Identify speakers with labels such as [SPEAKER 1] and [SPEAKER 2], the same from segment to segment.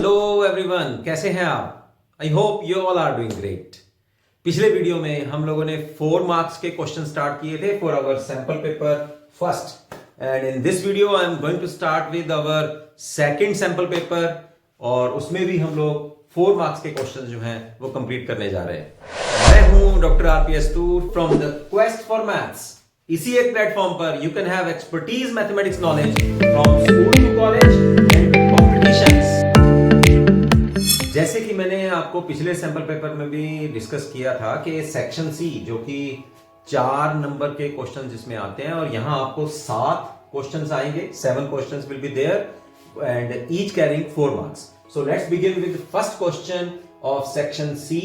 [SPEAKER 1] Hello everyone, कैसे हैं आप? I hope you all are doing great. पिछले वीडियो में हम लोगों ने 4 मार्क्स के क्वेश्चन स्टार्ट किए थे for our sample paper first, and in this video I am going to start with our second sample paper, और उसमें भी हम लोग 4 मार्क्स के क्वेश्चन जो हैं वो कंप्लीट करने जा रहे हैं। मैं हूं doctor RPS Toor from the quest for maths. इसी एक प्लेटफॉर्म पर you can have expertise mathematics knowledge from school to college and competitions. जैसे कि मैंने आपको पिछले सैंपल पेपर में भी डिस्कस किया था कि सेक्शन सी, जो कि 4 नंबर के क्वेश्चन जिसमें आते हैं, और यहां आपको 7 क्वेश्चंस आएंगे। 7 questions will be there and each carrying 4 marks. So let's begin with first question of section C,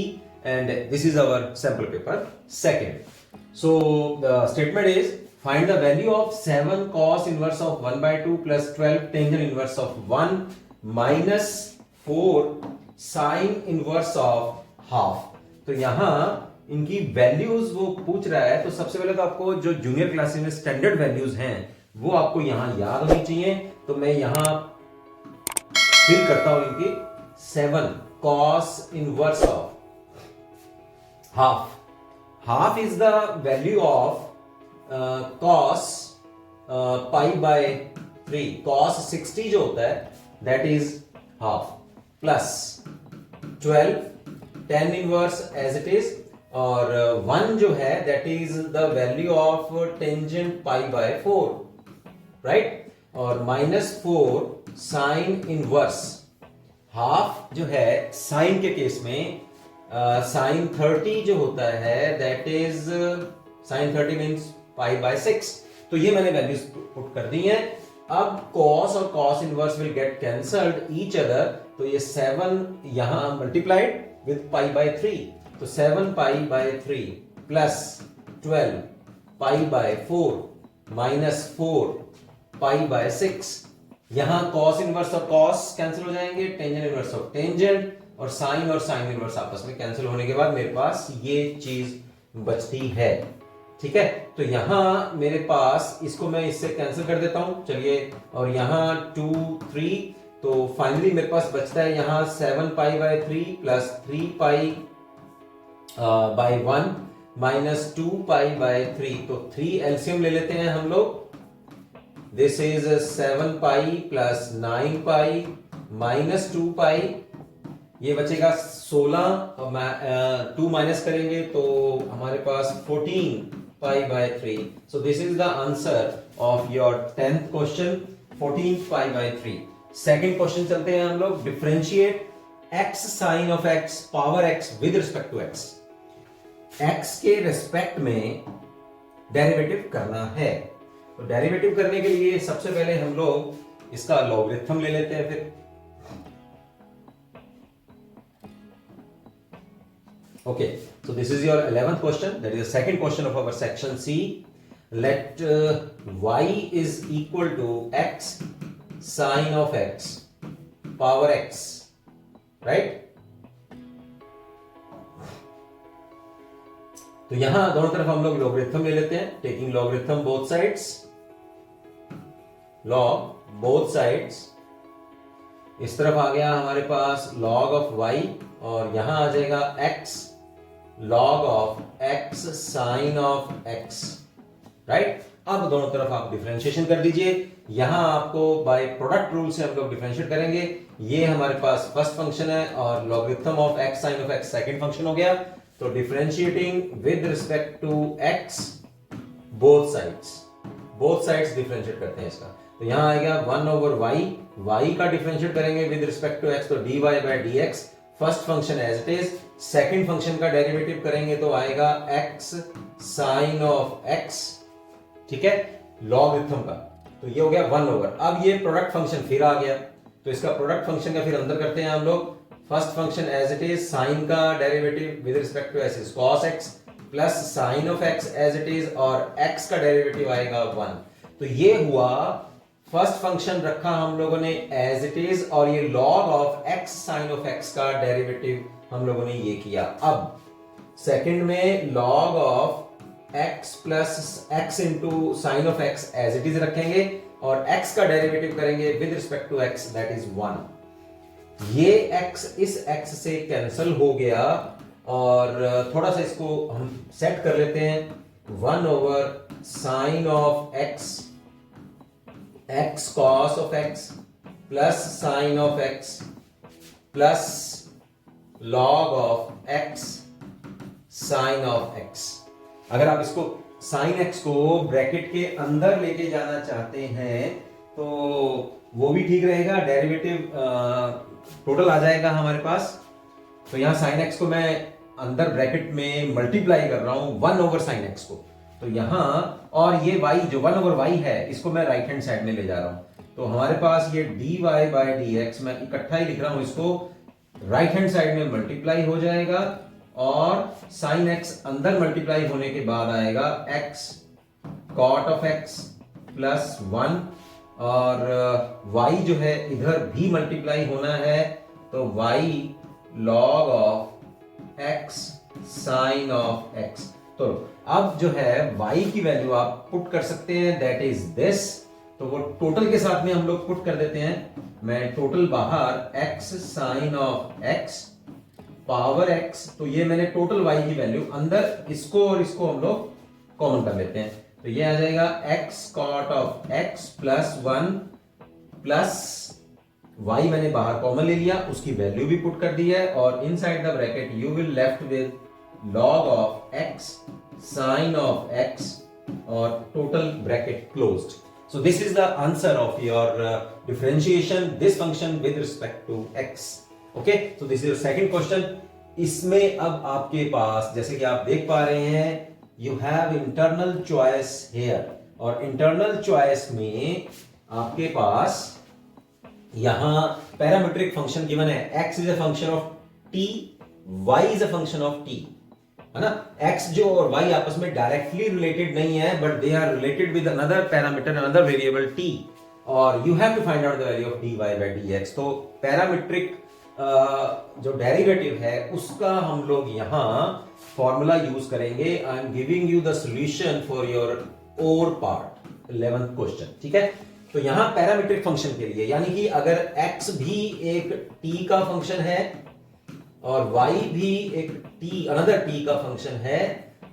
[SPEAKER 1] and this is our sample paper second. So the statement is find the value of 7 cos inverse of 1/2 plus 12 tangent inverse of 1 minus 4 sine inverse of half. तो यहां इनकी values वो पूछ रहा है, तो सबसे पहले तो आपको जो जूनियर क्लासेस में स्टैंडर्ड वैल्यूज हैं वो आपको यहां याद होनी चाहिए। तो मैं यहां फिल करता हूं इनकी 7 cos inverse of half. Half is the value of cos pi by 3। cos 60 जो होता है that is half, plus 12 tan inverse as it is, और 1 जो है that is the value of tangent pi by 4, right, और minus 4 sine inverse half जो है sign के केस में साइन 30 जो होता है that is sine 30 means pi by 6। तो ये मैंने वैल्यूज पुट कर दी हैं। अब cos और cos inverse will get cancelled each other, तो ये 7 यहां मल्टीप्लाइड विद पाई बाय 3, तो 7 पाई by 3 plus 12 pi by 4 minus 4 pi by 6। यहां cos इनवर्स और cos कैंसिल हो जाएंगे, टेंजेंट इनवर्स और टेंजेंट, और साइन इनवर्स आपस में कैंसिल होने के बाद मेरे पास ये चीज बचती है। ठीक है, तो यहां मेरे पास इसको मैं इससे कैंसिल कर देता हूं, चलिए, और यहां 2 3, तो फाइनली मेरे पास बचता है यहां 7 पाई by 3 plus 3 pi by 1 minus 2 pi by 3। तो 3 एलसीएम ले लेते हैं हम लोग। This is 7 pi plus 9 pi minus 2 पाई, ये बचेगा 16, और 2 माइनस करेंगे तो हमारे पास 14 पाई by 3। So this is the answer of your 10th question, 14 pi by 3। Second question चलते हैं हम लोग। Differentiate x sine of x power x with respect to x। x के रिस्पेक्ट में डेरिवेटिव करना है, तो डेरिवेटिव करने के लिए सबसे पहले हम लोग इसका लॉगरिथम ले लेते हैं। फिर okay, so this is your 11th question, that is the second question of our section C. Let y is equal to x sine of x power x, right? तो यहां दोनों तरफ हम लोग लॉगरिथम ले लेते हैं, taking logarithm both sides, log both sides. इस तरफ आ गया हमारे पास log ऑफ y, और यहां आ जाएगा x log of x sine of x, right. अब दोनों तरफ आप डिफरेंशिएशन कर दीजिए। यहां आपको बाय प्रोडक्ट रूल से हम लोग डिफरेंशिएट करेंगे। ये हमारे पास फर्स्ट फंक्शन है और logarithm of x sine of x second function हो गया। तो differentiating with respect to x both sides differentiate करते हैं इसका। तो यहां आएगा 1 ओवर y का डिफरेंशिएट करेंगे विद रिस्पेक्ट टू x, तो dy by dx first function as it is. Second function का डेरिवेटिव करेंगे तो आएगा x साइन ऑफ x, ठीक है, लॉगरिथम का। तो ये हो गया 1 ओवर। अब ये प्रोडक्ट फंक्शन फिर आ गया, तो इसका प्रोडक्ट फंक्शन का फिर अंदर करते हैं हम लोग। First function as it is, sine का derivative with respect to x is cos x plus sine of x as it is, और x का डेरिवेटिव आएगा 1। तो ये हुआ फर्स्ट फंक्शन रखा हम लोगों ने एज इट इज, और ये log of x sine of x का डेरिवेटिव हम लोगों ने ये किया। अब सेकंड में log of x plus x into sine of x as it is रखेंगे, और x का डेरिवेटिव करेंगे with respect to x that is 1। ये x इस x से कैंसिल हो गया और थोड़ा सा इसको हम सेट कर लेते हैं। 1 / sin of x, x cos of x plus sin of x plus log of x sin of x। अगर आप इसको sin x को ब्रैकेट के अंदर लेके जाना चाहते हैं तो वो भी ठीक रहेगा, डेरिवेटिव टोटल आ जाएगा हमारे पास। तो यहां sin x को मैं अंदर ब्रैकेट में मल्टीप्लाई कर रहा हूं 1 / sin x को, तो यहां और ये y जो 1 / y है इसको मैं राइट हैंड साइड में ले जा रहा हूं। तो हमारे पास ये dy/dx मैं इकट्ठा ही लिख रहा हूं, इसको राइट हैंड साइड में मल्टीप्लाई हो जाएगा और sin x अंदर मल्टीप्लाई होने के बाद आएगा x cot of x plus 1 और y जो है इधर भी मल्टीप्लाई होना है तो y log of x sin of x। तो अब जो है y की वैल्यू आप पुट कर सकते हैं, दैट इज दिस। तो वो टोटल के साथ में हम लोग पुट कर देते हैं। मैं टोटल बाहर x sin of x power x, तो ये मैंने टोटल y की वैल्यू अंदर इसको और इसको हम लोग कॉमन कर लेते हैं, तो ये आ जाएगा x cot of x plus 1 plus y मैंने बाहर कॉमन ले लिया, उसकी वैल्यू भी पुट कर दी है और inside the bracket you will left with log of x sin of x और total bracket closed. So this is the answer of your differentiation this function with respect to x. Okay, so this is your second question. इसमें अब आपके पास जैसे कि आप देख पा रहे हैं you have internal choice here और internal choice में आपके पास यहां पैरामीट्रिक फंक्शन गिवन है, x is a function of t, y is a function of t, है ना। x जो और y आपस में डायरेक्टली रिलेटेड नहीं है but they are related with another parameter another variable t और you have to find out the value of dy/dx। तो पैरामीट्रिक जो डेरिवेटिव है उसका हम लोग यहां फॉर्मूला यूज करेंगे। I am giving you the solution for your और पार्ट 11th क्वेश्चन, ठीक है। तो यहां पैरामीट्रिक फंक्शन के लिए यानी कि अगर x भी एक t का फंक्शन है और y भी एक अनदर t का फंक्शन है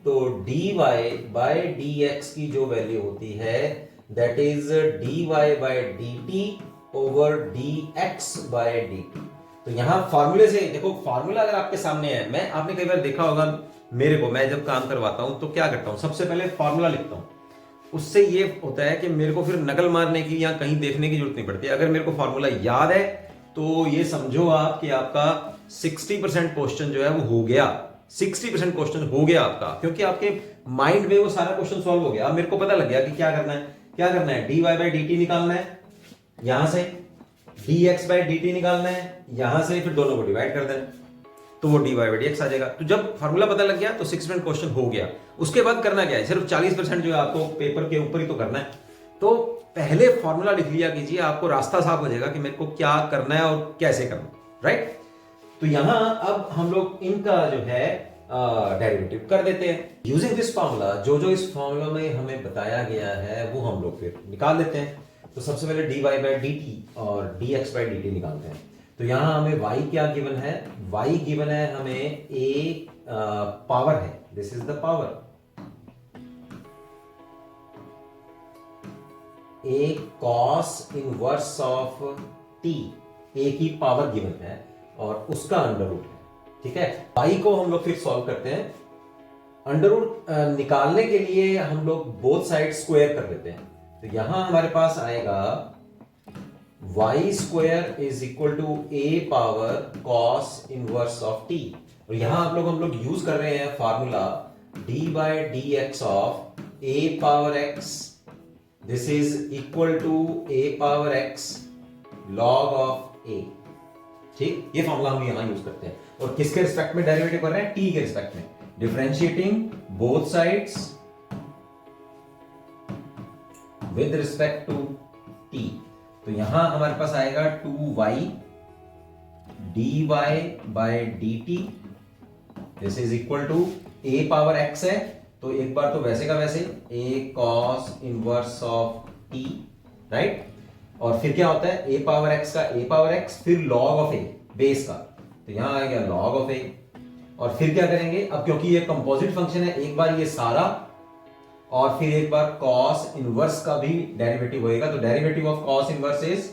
[SPEAKER 1] तो dy/dx की जो वैल्यू होती है that is dy/dt over dx/dt। तो यहां फॉर्मूले से देखो, फॉर्मूला अगर आपके सामने है, मैं आपने कई बार देखा होगा मेरे को, मैं जब काम करवाता हूं तो क्या करता हूं, सबसे पहले फॉर्मूला लिखता हूं। उससे ये होता है कि मेरे को फिर नकल मारने की या कहीं देखने की जरूरत नहीं पड़ती। अगर मेरे को फॉर्मूला याद है तो ये समझो आप कि आपका 60% क्वेश्चन जो है वो हो गया, 60% क्वेश्चन हो गया आपका, क्योंकि आपके माइंड में वो सारा क्वेश्चन सॉल्व हो गया। अब मेरे को पता लग गया कि क्या करना है, dy/dt निकालना है, यहां से dx/dt निकालना है, यहां से फिर दोनों को डिवाइड कर देना, तो वो dy/dx आ जाएगा। तो जब फॉर्मूला पता लग गया तो 60% क्वेश्चन हो गया। उसके बाद करना क्या है, सिर्फ 40% जो है आपको पेपर के ऊपर ही तो करना है। तो पहले फॉर्मूला लिख लिया कीजिए, आपको रास्ता साफ हो जाएगा कि मेरे को क्या करना है और कैसे करना है, राइट। तो यहां अब हम लोग इनका जो है डेरिवेटिव कर देते हैं यूजिंग दिस फॉर्मूला। जो जो इस फॉर्मूला में हमें बताया गया है वो हम लोग फिर निकाल देते हैं। तो सबसे पहले dy/dt और dx/dt निकालते हैं। तो यहां हमें y क्या गिवन है, y गिवन है हमें a पावर है, this is the power a cos inverse of t, a की पावर गिवन है और उसका अंडर रूट है, ठीक है। y को हम लोग फिर सॉल्व करते हैं। अंडर रूट निकालने के लिए हम लोग बोथ साइड स्क्वायर कर देते हैं। तो यहां हमारे पास आएगा y² is equal to a power cos inverse of t और यहां हम लोग यूज कर रहे हैं formula d/dx of a power x, this is equal to a power x log of a, ठीक। ये फॉर्मूला हम यहां यूज करते हैं और किसके रिस्पेक्ट में डेरिवेटिव कर रहे हैं, t के रिस्पेक्ट में, differentiating both sides with respect to t। तो यहां हमारे पास आएगा 2y dy/dt, this is equal to a power x है तो एक बार तो वैसे का वैसे a cos inverse of t, right. और फिर क्या होता है, a पावर x का a पावर x फिर log ऑफ a, बेस का, तो यहां आएगा लॉग ऑफ ए। और फिर क्या करेंगे, अब क्योंकि ये कंपोजिट फंक्शन है, एक बार ये सारा और फिर एक बार कॉस इनवर्स का भी डेरिवेटिव होएगा। तो derivative of cos inverse is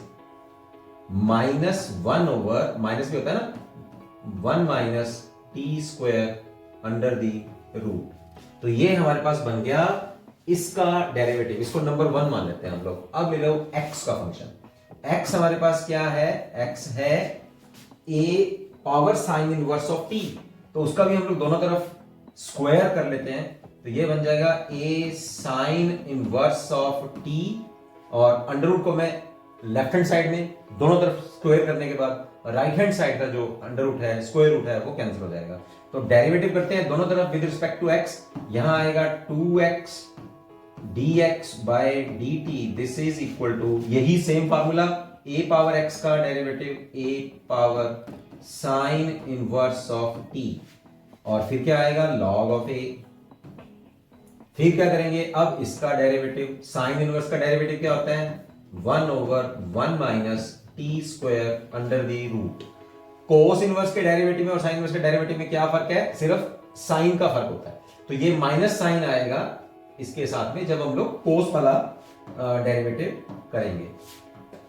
[SPEAKER 1] -1 over, minus भी होता है ना, 1 minus t square under the root. तो ये हमारे पास बन गया इसका डेरिवेटिव, इसको नंबर 1 मान लेते हैं हम लोग। अब ले लो x का फंक्शन। x हमारे पास क्या है, x है a power sine inverse of t, तो उसका भी हम लोग दोनों तरफ स्क्वायर कर लेते हैं। तो ये बन जाएगा a sign inverse of t, और अंडर रूट को मैं लेफ्ट हैंड साइड में दोनों तरफ स्क्वायर करने के बाद राइट हैंड साइड का जो अंडर रूट है, स्क्वायर रूट है, वो कैंसिल हो जाएगा। तो डेरिवेटिव करते हैं दोनों तरफ विद रिस्पेक्ट टू x। यहां आएगा 2x dx by dt, this is equal to, यही same formula, a power x का derivative a power sine inverse of t, और फिर क्या आएगा लॉग ऑफ a। फिर क्या करेंगे, अब इसका डेरिवेटिव, साइन इनवर्स का डेरिवेटिव क्या होता है, 1 over 1 minus t square under the root. Cos inverse के डेरिवेटिव में और साइन इनवर्स के डेरिवेटिव में क्या फर्क है, सिर्फ साइन का फर्क होता है। तो ये माइनस साइन आएगा इसके साथ में जब हम लोग कोस वाला डेरिवेटिव करेंगे।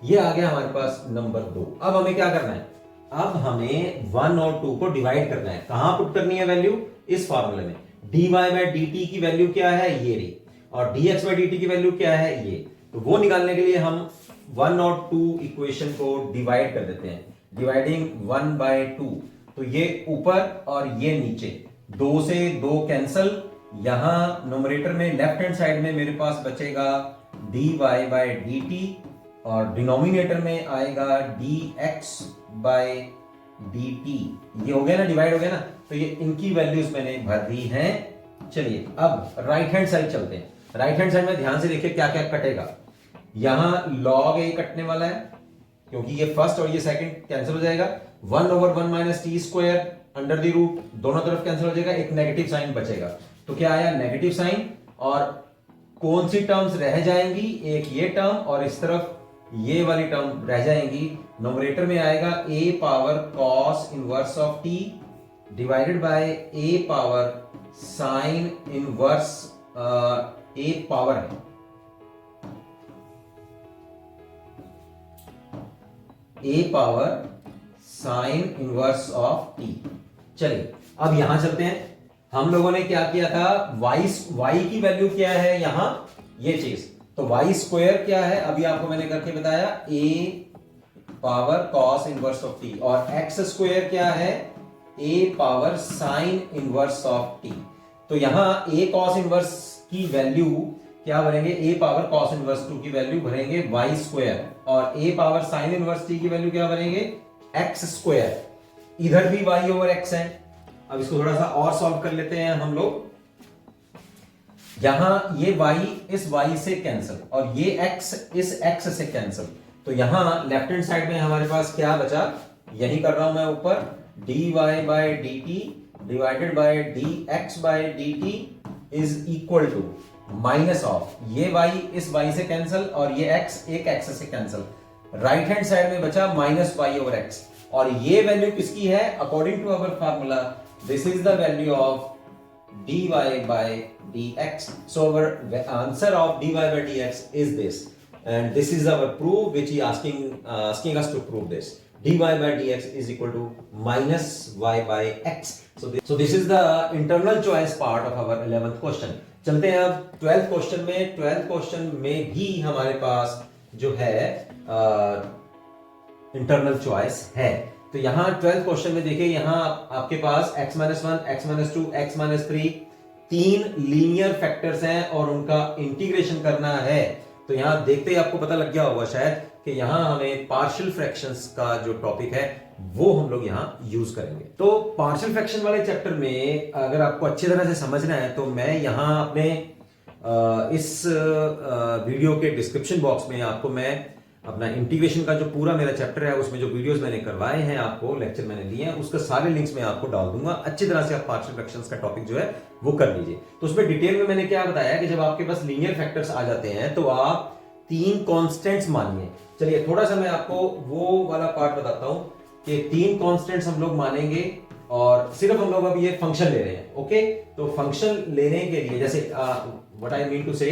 [SPEAKER 1] ये आ गया हमारे पास नंबर 2। अब हमें क्या करना है, अब हमें 1 और 2 को डिवाइड करना है। कहां पुट करनी है वैल्यू, इस फार्मूले में। dy बाय dt की वैल्यू क्या है, ये रही, और dx बाय dt की वैल्यू क्या है, ये। तो वो निकालने के लिए हम 1 और 2 इक्वेशन को डिवाइड कर देते हैं। डिवाइडिंग 1 बाय 2, तो ये ऊपर और ये नीचे, 2 से 2 कैंसल। यहां नोमरेटर में लेफ्ट हैंड साइड में मेरे पास बचेगा dy बाय dt, और डिनोमिनेटर में आएगा dx बाय dt। ये हो गया ना, डिवाइड हो गया ना, तो ये इनकी वैल्यूज मैंने भर दी हैं। चलिए अब राइट हैंड साइड चलते हैं। राइट हैंड साइड में ध्यान से देखिए क्या क्या कटेगा। यहां log a कटने वाला है, क्योंकि ये फर्स्ट और ये सेकंड कैंसिल हो जाएगा। 1 over 1 minus t square under the root, दोनों तरफ कैंसिल हो जाएगा, एक नेगेटिव साइन बचेगा। तो क्या आया, नेगेटिव साइन। और कौन सी टर्म्स रह जाएंगी, एक ये टर्म और इस तरफ ये वाली टर्म रह जाएंगी। नोमरेटर में आएगा a power cos inverse of t divided by a power sine inverse, a power है, a power sine inverse of t। चलिए अब यहां चलते हैं। हम लोगों ने क्या किया था, y की वैल्यू क्या है यहां, ये चीज, तो y स्क्वायर क्या है, अभी आपको मैंने करके बताया, a power cos inverse of t, और x स्क्वायर क्या है, a power sine inverse of t। तो यहां a कॉस इनवर्स की वैल्यू क्या भरेंगे, a पावर कॉस इनवर्स 2 की वैल्यू भरेंगे y स्क्वायर, और a power sine inverse t की वैल्यू क्या भरेंगे, x स्क्वायर। इधर भी y ओवर x है। अब इसको थोड़ा सा और सॉल्व कर लेते हैं हम लोग। यहां ये y इस y से कैंसिल, और ये x इस x से कैंसिल। तो यहां लेफ्ट हैंड साइड में हमारे पास क्या बचा, यही कर रहा हूं मैं ऊपर, dy by dt divided by dx by dt is equal to minus of, ये y इस y से कैंसिल, और ये x एक x से कैंसिल। राइट हैंड साइड में बचा माइनस y ओवर x, और ये वैल्यू किसकी है, according to our formula this is the value of dy by dx. So our answer of dy by dx is this, and this is our proof which he asking us to prove this. dy by dx is equal to minus y by x. So this is the internal choice part of our 11th question. चलते हैं अब 12th question में। 12th question में भी हमारे पास जो है internal choice है। तो यहां 12th क्वेश्चन में देखिए, यहां आपके पास x-1, x-2, x-3 तीन लीनियर फैक्टर्स हैं और उनका इंटीग्रेशन करना है। तो यहां देखते ही आपको पता लग गया होगा शायद कि यहां हमें पार्शियल फ्रैक्शंस का जो टॉपिक है वो हम लोग यहां यूज करेंगे। तो पार्शियल फ्रैक्शन वाले चैप्टर में अगर आपको अच्छी तरह से समझना है तो मैं यहां अपने इस वीडियो के डिस्क्रिप्शन बॉक्स में आपको मैं अपना इंटीग्रेशन का जो पूरा मेरा चैप्टर है उसमें जो वीडियोस मैंने करवाए हैं, आपको लेक्चर मैंने लिए हैं, उसका सारे लिंक्स मैं आपको डाल दूंगा। अच्छी तरह से आप पार्शियल फ्रैक्शंस का टॉपिक जो है वो कर लीजिए। तो उसमें डिटेल में मैंने क्या बताया कि जब आपके पास लीनियर फैक्टर्स आ जाते हैं तो आप तीन कांस्टेंट्स मानिए। चलिए थोड़ा सा मैं आपको वो वाला पार्ट बताता हूं कि 3 कांस्टेंट्स हम लोग मानेंगे और सिर्फ हम लोग अब ये फंक्शन ले रहे हैं। ओके, तो फंक्शन लेने के लिए जैसे व्हाट आई मीन टू से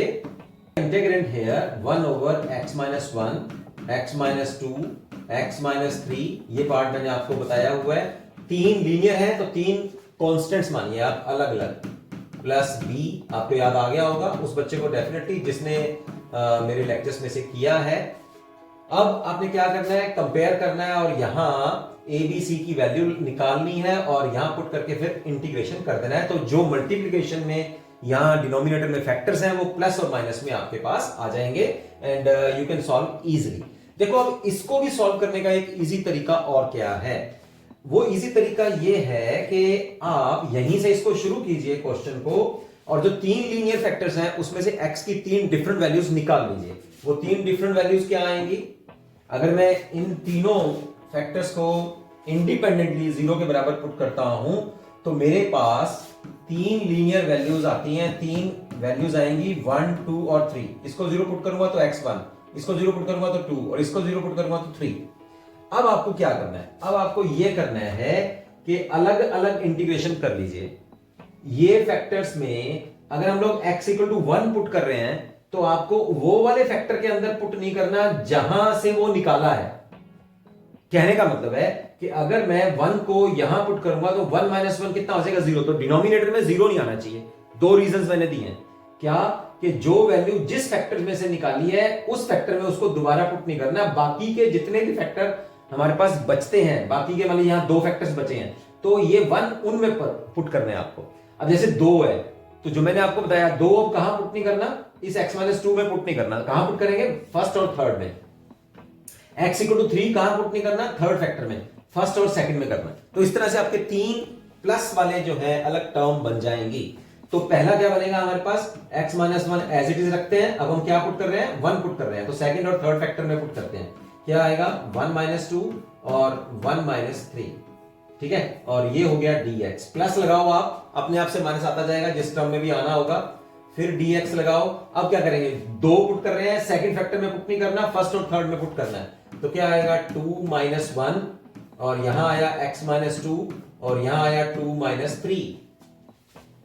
[SPEAKER 1] integrant here 1 over x minus 1 x minus 2 x minus 3, ये पार्ट मैंने आपको बताया हुआ है। 3 लीनियर है तो 3 कांस्टेंट्स मानिए आप अलग अलग, प्लस b आपको याद आ गया होगा उस बच्चे को डेफिनेटली जिसने मेरे लेक्चर्स में से किया है। अब आपने क्या करना है, कंपेयर करना है और यहां ए बी सी की वैल्यू निकालनी है और यहां पुट करके फिर इंटीग्रेशन कर देना है। तो जो मल्टीप्लिकेशन में यहां डिनोमिनेटर में फैक्टर्स हैं वो प्लस और माइनस में आपके पास आ जाएंगे and you can solve easily. देखो अब इसको भी सॉल्व करने का एक इजी तरीका और क्या है, वो इजी तरीका ये है कि आप यहीं से इसको शुरू कीजिए क्वेश्चन को और जो 3 लीनियर फैक्टर्स हैं उसमें से x की 3 डिफरेंट वैल्यूज निकाल लीजिए। वो 3 डिफरेंट वैल्यूज क्या आएंगी, अगर मैं इन तीनों फैक्टर्स को इंडिपेंडेंटली 0 के बराबर पुट करता हूं तो मेरे पास 3 लीनियर वैल्यूज आती हैं। 3 वैल्यूज आएंगी 1 2 और 3। इसको 0 पुट करूंगा तो x1, इसको 0 पुट करूंगा तो 2 और इसको 0 पुट करूंगा तो 3। अब आपको क्या करना है, अब आपको यह करना है कि अलग अलग इंटीग्रेशन कर लीजिए। ये फैक्टर्स में अगर हम लोग x इक्वल टू 1 पुट कर रहे हैं तो आपको वो वाले फैक्टर के अंदर पुट नहीं करना जहां से वो निकाला है। कहने का मतलब है कि अगर मैं 1 को यहां पुट करूंगा तो 1 माइनस 1 कितना हो जाएगा 0, तो डिनोमिनेटर में 0 नहीं आना चाहिए। 2 रीजंस मैंने दिए हैं, क्या कि जो वैल्यू जिस फैक्टर में से निकाली है उस फैक्टर में उसको दोबारा पुट नहीं करना। बाकी के जितने भी फैक्टर हमारे पास बचते हैं, बाकी के मतलब यहां 2 फैक्टर्स बचे हैं तो ये 1 उनमें पुट करने हैं आपको। अब जैसे 2 है तो जो मैंने आपको बताया 2 अब कहां पुट नहीं करना, इस x माइनस 2 में पुट नहीं करना। कहां पुट करेंगे, फर्स्ट और थर्ड में। x इक्वल टू 3 कहां पुट नहीं करना, थर्ड फैक्टर में, फर्स्ट और सेकंड में करना। तो इस तरह से आपके 3 प्लस वाले जो है अलग टर्म बन जाएंगी। तो पहला क्या बनेगा हमारे पास, x minus 1 as it is रखते हैं। अब हम क्या पुट कर रहे हैं, 1 पुट कर रहे हैं तो सेकंड और थर्ड फैक्टर में पुट करते हैं। क्या आएगा 1 माइनस 2 और 1 माइनस 3, ठीक है। और ये हो गया dx, प्लस लगाओ आप, अपने आप से माइनस आता जाएगा जिस टर्म में भी आना होगा। फिर dx लगाओ। अब क्या करेंगे, 2 पुट कर रहे हैं, सेकंड फैक्टर में पुट नहीं करना, फर्स्ट और थर्ड में पुट करना है। तो क्या आएगा 2 माइनस 1 और यहां आया x माइनस 2 और यहां आया 2 माइनस 3,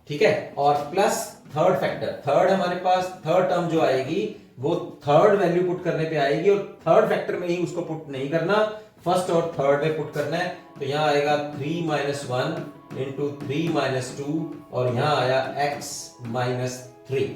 [SPEAKER 1] ठीक है। और प्लस थर्ड फैक्टर, थर्ड हमारे पास थर्ड टर्म जो आएगी वो थर्ड वैल्यू पुट करने पे आएगी और थर्ड फैक्टर में ही उसको पुट नहीं करना, फर्स्ट और थर्ड में पुट करना है। तो यहां आएगा 3 माइनस 1 इंटू 3 माइनस 2 और यहां आया x माइनस 3,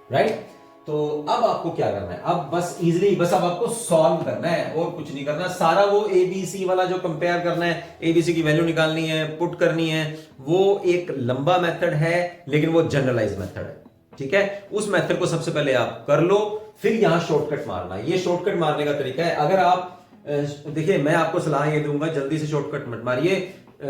[SPEAKER 1] राइट। तो अब आपको क्या करना है, अब बस इजीली बस अब आपको सॉल्व करना है और कुछ नहीं करना। सारा वो एबीसी वाला जो कंपेयर करना है, एबीसी की वैल्यू निकालनी है, पुट करनी है, वो एक लंबा मेथड है लेकिन वो जनरलाइज मेथड है, ठीक है। उस मेथड को सबसे पहले आप कर लो, फिर यहां शॉर्टकट मारना। ये शॉर्टकट मारने का तरीका है। अगर आप देखिए, मैं आपको सलाह ये दूंगा, जल्दी से शॉर्टकट मत मारिए।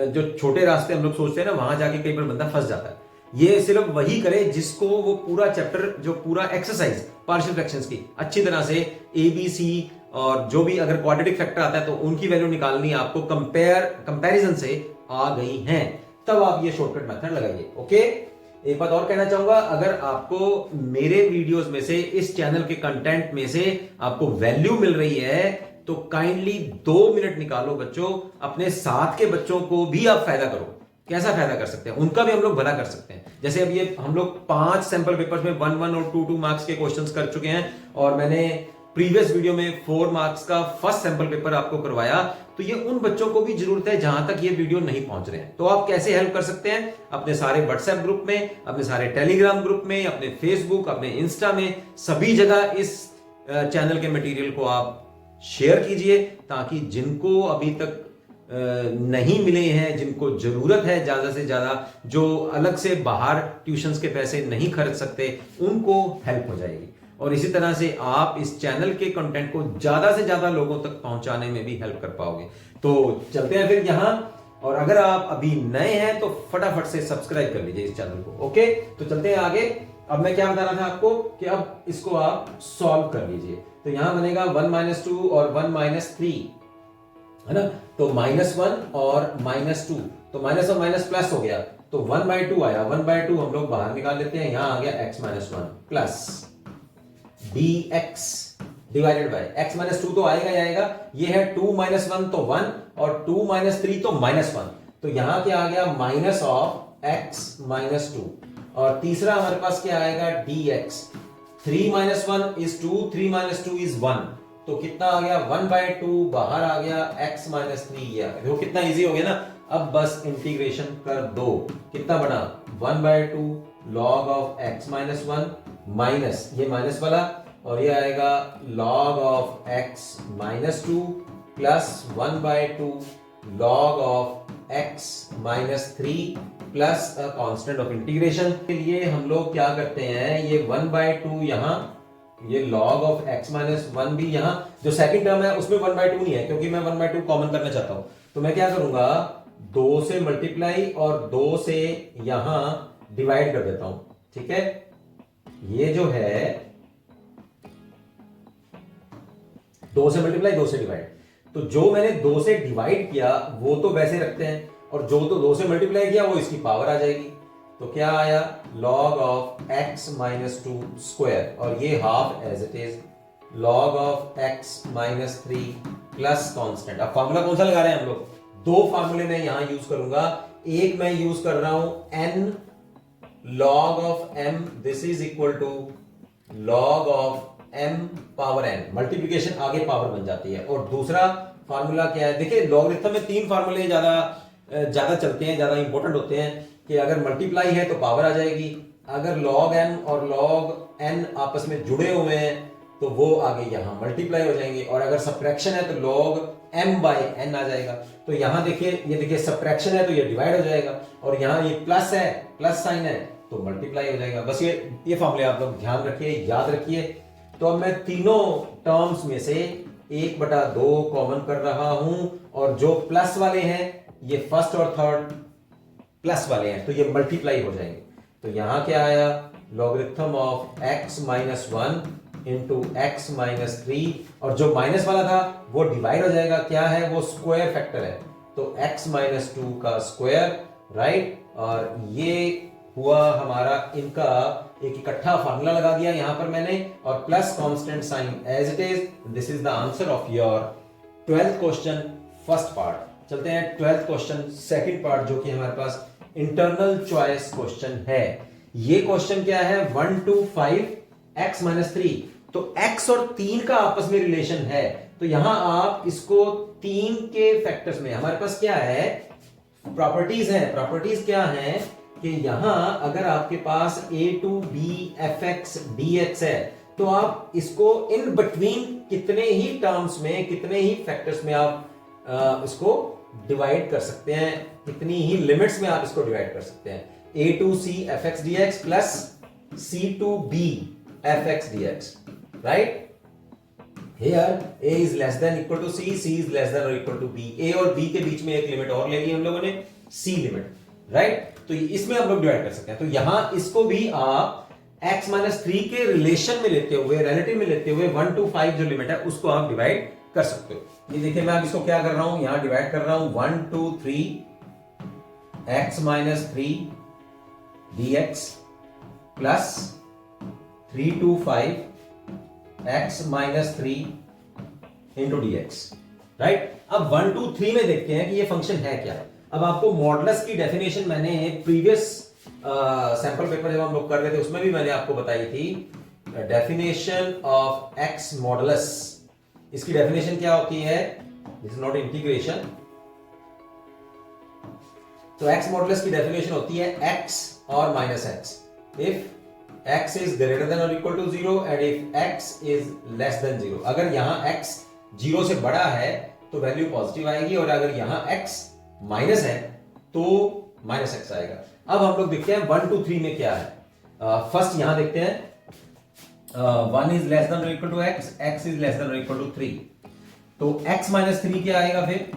[SPEAKER 1] जो छोटे रास्ते हम लोग सोचते हैं ना, वहां जाके कई बार बंदा फंस जाता है। ये सिर्फ वही करे जिसको वो पूरा चैप्टर, जो पूरा एक्सरसाइज पार्शियल फ्रैक्शंस की अच्छी तरह से एबीसी और जो भी अगर क्वाड्रेटिक फैक्टर आता है तो उनकी वैल्यू निकालनी आपको कंपैरिजन से आ गई हैं, तब आप ये शॉर्टकट मेथड लगाइए। ओके, एक बात और कहना चाहूंगा, अगर आपको मेरे वीडियोस में से, इस चैनल के कंटेंट में से आपको वैल्यू मिल रही है तो काइंडली 2 मिनट निकालो बच्चों, अपने साथ के बच्चों को भी आप फायदा करो। कैसा फायदा कर सकते हैं, उनका भी हम लोग भला कर सकते हैं। जैसे अब ये हम लोग 5 सैंपल पेपर्स में 1 और 2 मार्क्स के क्वेश्चंस कर चुके हैं और मैंने प्रीवियस वीडियो में 4 मार्क्स का फर्स्ट सैंपल पेपर आपको करवाया। तो ये उन बच्चों को भी जरूरत है जहां तक ये वीडियो नहीं पहुंच रहे हैं। तो आप कैसे हेल्प कर सकते हैं, अपने सारे व्हाट्सएप ग्रुप में, अपने सारे टेलीग्राम ग्रुप में, अपने फेसबुक, अपने इंस्टा में, सभी जगह इस चैनल के मटेरियल को आप शेयर कीजिए ताकि जिनको अभी तक नहीं मिले हैं, जिनको जरूरत है ज्यादा से ज्यादा, जो अलग से बाहर ट्यूशंस के पैसे नहीं खर्च सकते, उनको हेल्प हो जाएगी। और इसी तरह से आप इस चैनल के कंटेंट को ज्यादा से ज्यादा लोगों तक पहुंचाने में भी हेल्प कर पाओगे। तो चलते हैं फिर यहां, और अगर आप अभी नए हैं तो फटाफट से सब्सक्राइब कर लीजिए इस चैनल को। ओके, तो चलते हैं आगे। अब मैं क्या बता रहा था आपको कि अब इसको आप सॉल्व कर लीजिए। तो यहां बनेगा 1 माइनस 2 और 1 माइनस 3, है ना। तो -1 और -2, तो माइनस और माइनस प्लस हो गया, तो 1/2 आया। 1/2 हम लोग बाहर निकाल लेते हैं, यहां आ गया x-1 plus dx। Divided by x minus 2 तो आएगा ही आएगा, ये है 2 माइनस 1 तो 1 और 2 माइनस 3 तो माइनस 1, तो यहां क्या आ गया माइनस ऑफ x माइनस 2, और तीसरा हमारे पास क्या आएगा dx, 3 minus 1 is 2, 3 minus 2 is 1, तो कितना आ गया 1/2 बाहर आ गया x माइनस 3, ये देखो कितना इजी हो गया ना। अब बस इंटीग्रेशन कर दो, कितना बना 1/2 log of x minus 1 minus ये माइनस वाला, और ये आएगा log of x minus 2 plus 1/2 log of x minus 3 plus a constant of integration. के लिए हम लोग क्या करते हैं, ये 1/2 यहां, ये log ऑफ x माइनस 1 भी यहां, जो सेकंड टर्म है उसमें 1/2 नहीं है क्योंकि मैं 1/2 कॉमन करना चाहता हूं, तो मैं क्या करूंगा 2 से मल्टीप्लाई और 2 से यहां डिवाइड कर देता हूं, ठीक है। ये जो है 2 से मल्टीप्लाई 2 से डिवाइड, तो जो मैंने 2 से डिवाइड किया वो तो वैसे रखते हैं, और जो तो 2 से मल्टीप्लाई किया वो इसकी पावर आ जाएगी, तो क्या आया log of x minus 2 square, और ये half as it is log of x minus 3 plus constant. अब फार्मूला कौन सा लगा रहे हैं हम लोग, दो फार्मूले मैं यहां यूज करूंगा, एक मैं यूज कर रहा हूं n log of m, this is equal to log of m power n, multiplication आगे पावर बन जाती है, और दूसरा फार्मूला क्या है, देखिए लॉगरिथम में 3 फार्मूले ज्यादा चलते हैं, ज्यादा इंपॉर्टेंट होते हैं, कि अगर मल्टीप्लाई है तो पावर आ जाएगी, अगर log n और log n आपस में जुड़े हुए हैं तो वो आगे यहां मल्टीप्लाई हो जाएंगे, और अगर सब्ट्रैक्शन है तो log m बाय n आ जाएगा। तो यहां देखिए, ये देखिए सब्ट्रैक्शन है तो ये डिवाइड हो जाएगा, और यहां ये प्लस है, प्लस साइन है तो मल्टीप्लाई हो जाएगा। बस ये फार्मूले आप लोग ध्यान रखिए, याद रखिए। तो अब मैं तीनों टर्म्स में से 1/2 कॉमन कर रहा हूं, और जो प्लस वाले हैं ये फर्स्ट और थर्ड प्लस वाले हैं तो ये मल्टीप्लाई हो जाएंगे। तो यहां क्या आया logarithm of x minus 1 into x minus 3, और जो माइनस वाला था वो डिवाइड हो जाएगा, क्या है वो स्क्वायर फैक्टर है, तो x माइनस 2 का स्क्वायर, राइट। और ये हुआ हमारा इनका एक इकट्ठा फार्मूला लगा दिया यहां पर मैंने, और plus constant sine as it is. This is the answer of your 12th question first part. चलते हैं 12th क्वेश्चन सेकंड पार्ट, जो कि हमारे पास इंटरनल चॉइस क्वेश्चन है। ये क्वेश्चन क्या है 1 to 5 x माइनस 3, तो x और 3 का आपस में रिलेशन है, तो यहां आप इसको 3 के फैक्टर्स में, हमारे पास क्या है प्रॉपर्टीज है, प्रॉपर्टीज क्या है कि यहां अगर आपके पास a to b fx dx है, तो आप इसको इन बिटवीन कितने ही टर्म्स में, कितने ही फैक्टर्स में आप इसको डिवाइड कर सकते हैं, कितनी ही लिमिट्स में आप इसको डिवाइड कर सकते हैं। a to c fx dx plus c to b fx dx, right. Here a is less than equal to c, c is less than or equal to b, a और b के बीच में एक limit और ले ली हम लोगों ने, c limit, right. तो इसमें हम लोग डिवाइड कर सकते हैं, तो यहां इसको भी आप x माइनस 3 के रिलेशन में लेते हुए, रिलेटिव में लेते हुए 1 to 5 जो लिमिट है उसको आप डिवाइड कर सकते हो। ये देखिए मैं अब इसको क्या कर रहा हूं, यहां डिवाइड कर रहा हूं 1 to 3 x minus 3 dx plus 3 to 5 x minus 3 into dx, right. अब 1 to 3 में देखते हैं कि ये फंक्शन है क्या। अब आपको मॉडुलस की डेफिनेशन मैंने प्रीवियस सैंपल पेपर जब हम लोग कर रहे थे उसमें भी मैंने आपको बताई थी, डेफिनेशन ऑफ x मॉडुलस। इसकी डेफिनेशन क्या होती है, दिस इज नॉट इंटीग्रेशन, तो x मॉडुलस की डेफिनेशन होती है x और minus x if x is greater than और equal to 0 and if x is less than 0। अगर यहां x 0 से बड़ा है तो वैल्यू पॉजिटिव आएगी, और अगर यहां x माइनस है तो माइनस x आएगा। अब हम लोग देखते हैं 1 to 3 में क्या है। फर्स्ट यहां देखते हैं 1 is less than or equal to x, x is less than or equal to 3, तो x माइनस 3 क्या आएगा फिर,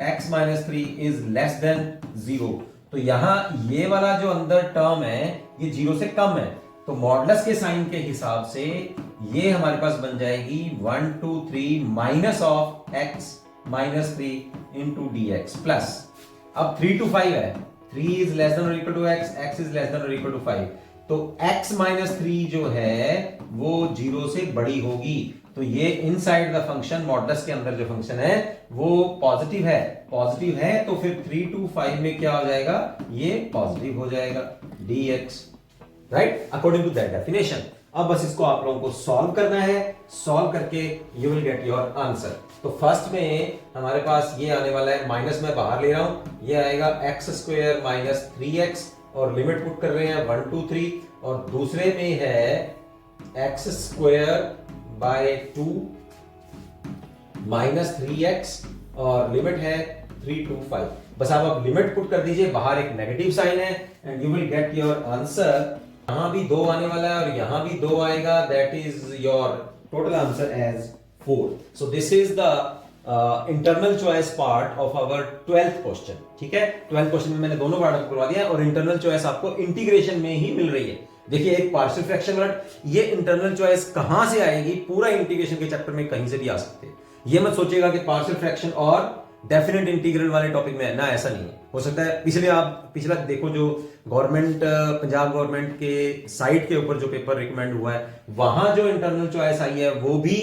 [SPEAKER 1] x minus 3 is less than 0, तो यहां ये वाला जो अंदर टर्म है ये 0 से कम है, तो मॉडुलस के साइन के हिसाब से ये हमारे पास बन जाएगी 1 to 3 minus of x minus 3 into dx plus, अब 3 to 5 है, 3 is less than or equal to x, x is less than or equal to 5, तो x माइनस 3 जो है वो 0 से बड़ी होगी, तो ये इनसाइड द फंक्शन मॉडुलस के अंदर जो फंक्शन है वो पॉजिटिव है तो फिर 3 to 5 में क्या हो जाएगा, ये पॉजिटिव हो जाएगा dx, right, according to that definition. अब बस इसको आप लोगों को सॉल्व करना है, सॉल्व करके you will get your answer. तो फर्स्ट में हमारे पास ये आने वाला है, माइनस में बाहर ले रहा हूं, ये आएगा x स्क्वायर माइनस 3x और लिमिट पुट कर रहे हैं 1 to 3, और दूसरे में है x square by 2 minus 3x और लिमिट है 3 to 5। बस आप अब लिमिट पुट कर दीजिए, बाहर एक नेगेटिव साइन है and you will get your answer. यहां भी 2 आने वाला है और यहां भी 2 आएगा, that is your total answer as 4। So this is the internal choice part of our 12th question. ठीक है, 12th क्वेश्चन में मैंने दोनों पार्ट करवा दिया और इंटरनल चॉइस आपको इंटीग्रेशन में ही मिल रही है। देखिए एक पार्शियल फ्रैक्शन वर्ड, ये इंटरनल चॉइस कहां से आएगी, पूरा इंटीग्रेशन के चैप्टर में कहीं से भी आ सकते हैं। ये मत सोचिएगा कि पार्शियल फ्रैक्शन और डेफिनेट इंटीग्रल वाले टॉपिक में है ना, ऐसा नहीं है। हो सकता है पिछला देखो जो गवर्नमेंट पंजाब गवर्नमेंट के साइट के ऊपर जो पेपर रिकमेंड हुआ है, वहां जो इंटरनल चॉइस आई है वो भी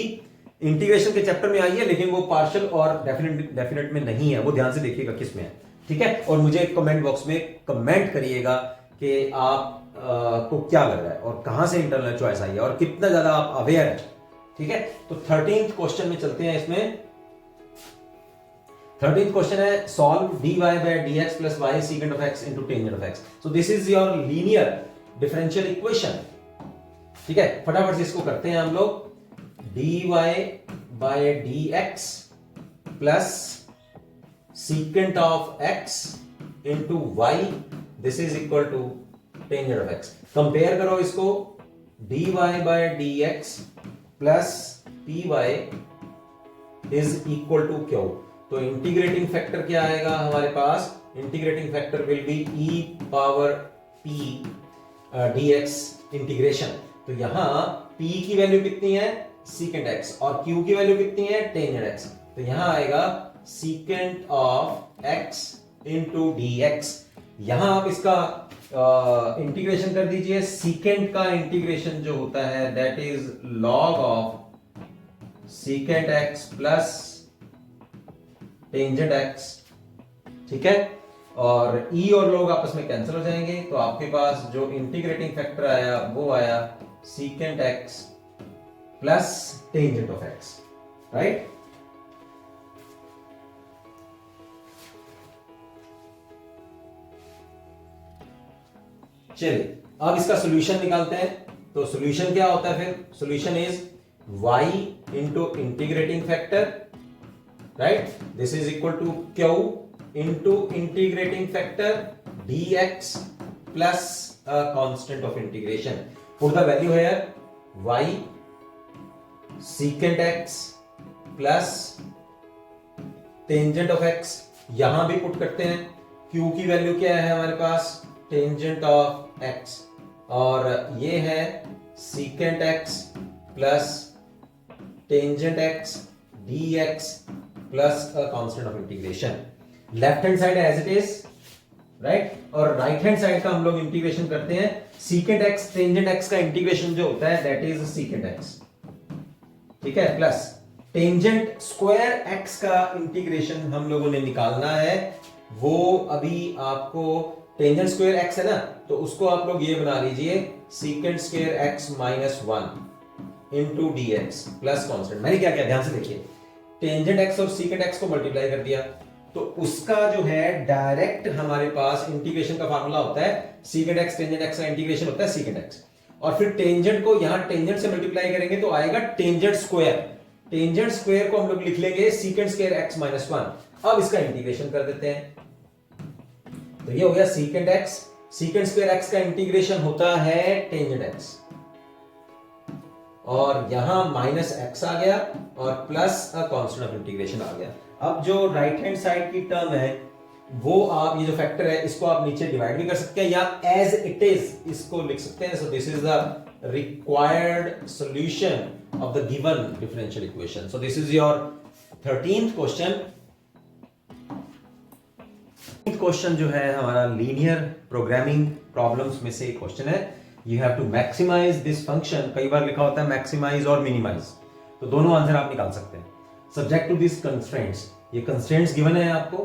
[SPEAKER 1] इंटीग्रेशन के चैप्टर में आई है, लेकिन वो पार्शियल और डेफिनेट में नहीं है। वो ध्यान से देखिएगा किस में है, ठीक है। और मुझे कमेंट बॉक्स में कमेंट करिएगा कि आप को क्या लग रहा है और कहां से इंटरनल चॉइस आई है और कितना ज्यादा आप अवेयर है, ठीक है। तो 13th क्वेश्चन में चलते हैं। इसमें 13th क्वेश्चन है solve dy by dx plus y secant of x into tangent of x। so this is your linear differential equation, ठीक है। फटाफट से इसको करते हैं हम लोग। dy by dx plus secant of x into y this is equal to tangent of x। Compare करो इसको, dy by dx plus py is equal to q। तो इंटीग्रेटिंग फैक्टर क्या आएगा हमारे पास, integrating factor will be e power p dx integration. तो यहां p की वैल्यू कितनी है, secant x, और q की वैल्यू कितनी है, tangent x। तो यहां आएगा secant of x into dx। यहां आप इसका इंटीग्रेशन कर दीजिए। secant का इंटीग्रेशन जो होता है that is log of secant x plus tangent x, ठीक है। और e और log आपस में कैंसिल हो जाएंगे, तो आपके पास जो इंटीग्रेटिंग फैक्टर आया वो आया secant x plus tangent of x, right. चलिए अब इसका सॉल्यूशन निकालते हैं। तो सॉल्यूशन क्या होता है फिर, solution is y into integrating factor, right, this is equal to q into integrating factor dx plus a constant of integration। put the value here, y secant x plus tangent of x। यहां भी put करते हैं। q की value क्या है हमारे पास, tangent of x, और ये है secant x plus tangent x dx plus a constant of integration। Left hand side as it is, right, और राइट हैंड साइड का हम लोग इंटीग्रेशन करते हैं। secant x tangent x का इंटीग्रेशन जो होता है दैट इज secant x, ठीक है, प्लस टेंजेंट स्क्वायर x का इंटीग्रेशन हम लोगों ने निकालना है। वो अभी आपको टेंजेंट स्क्वायर x है ना, तो उसको आप लोग ये बना लीजिए secant square x minus 1 into dx plus constant. मैंने क्या किया ध्यान से देखिए, टेंजेंट x और secant x को मल्टीप्लाई कर दिया, तो उसका जो है डायरेक्ट हमारे पास इंटीग्रेशन का फार्मूला होता है secant x टेंजेंट x का इंटीग्रेशन होता है secant x, और फिर टेंजेंट को यहां टेंजेंट से मल्टीप्लाई करेंगे तो आएगा टेंजेंट स्क्वायर। टेंजेंट स्क्वायर को हम लोग लिख लेंगे secant स्क्वायर x माइनस 1। अब इसका इंटीग्रेशन कर देते हैं, तो ये हो गया secant x, secant square x का इंटीग्रेशन होता है टेंजेंट x, और यहां माइनस x आ गया और plus a constant of integration आ गया। अब जो राइट हैंड साइड की टर्म है वो आप ये जो फैक्टर है इसको आप नीचे डिवाइड भी कर सकते हैं या एज इट इज इसको लिख सकते हैं। सो this is the required solution of the given differential equation. So this is your 13th question. Question जो है हमारा लीनियर प्रोग्रामिंग प्रॉब्लम्स में से एक क्वेश्चन है। You have to maximise this function. कई बार लिखा होता है मैक्सिमाइज और मिनिमाइज, तो दोनों आंसर आप निकाल सकते हैं सब्जेक्ट टू दिस कंस्ट्रेंट्स। ये कंस्ट्रेंट्स गिवन है आपको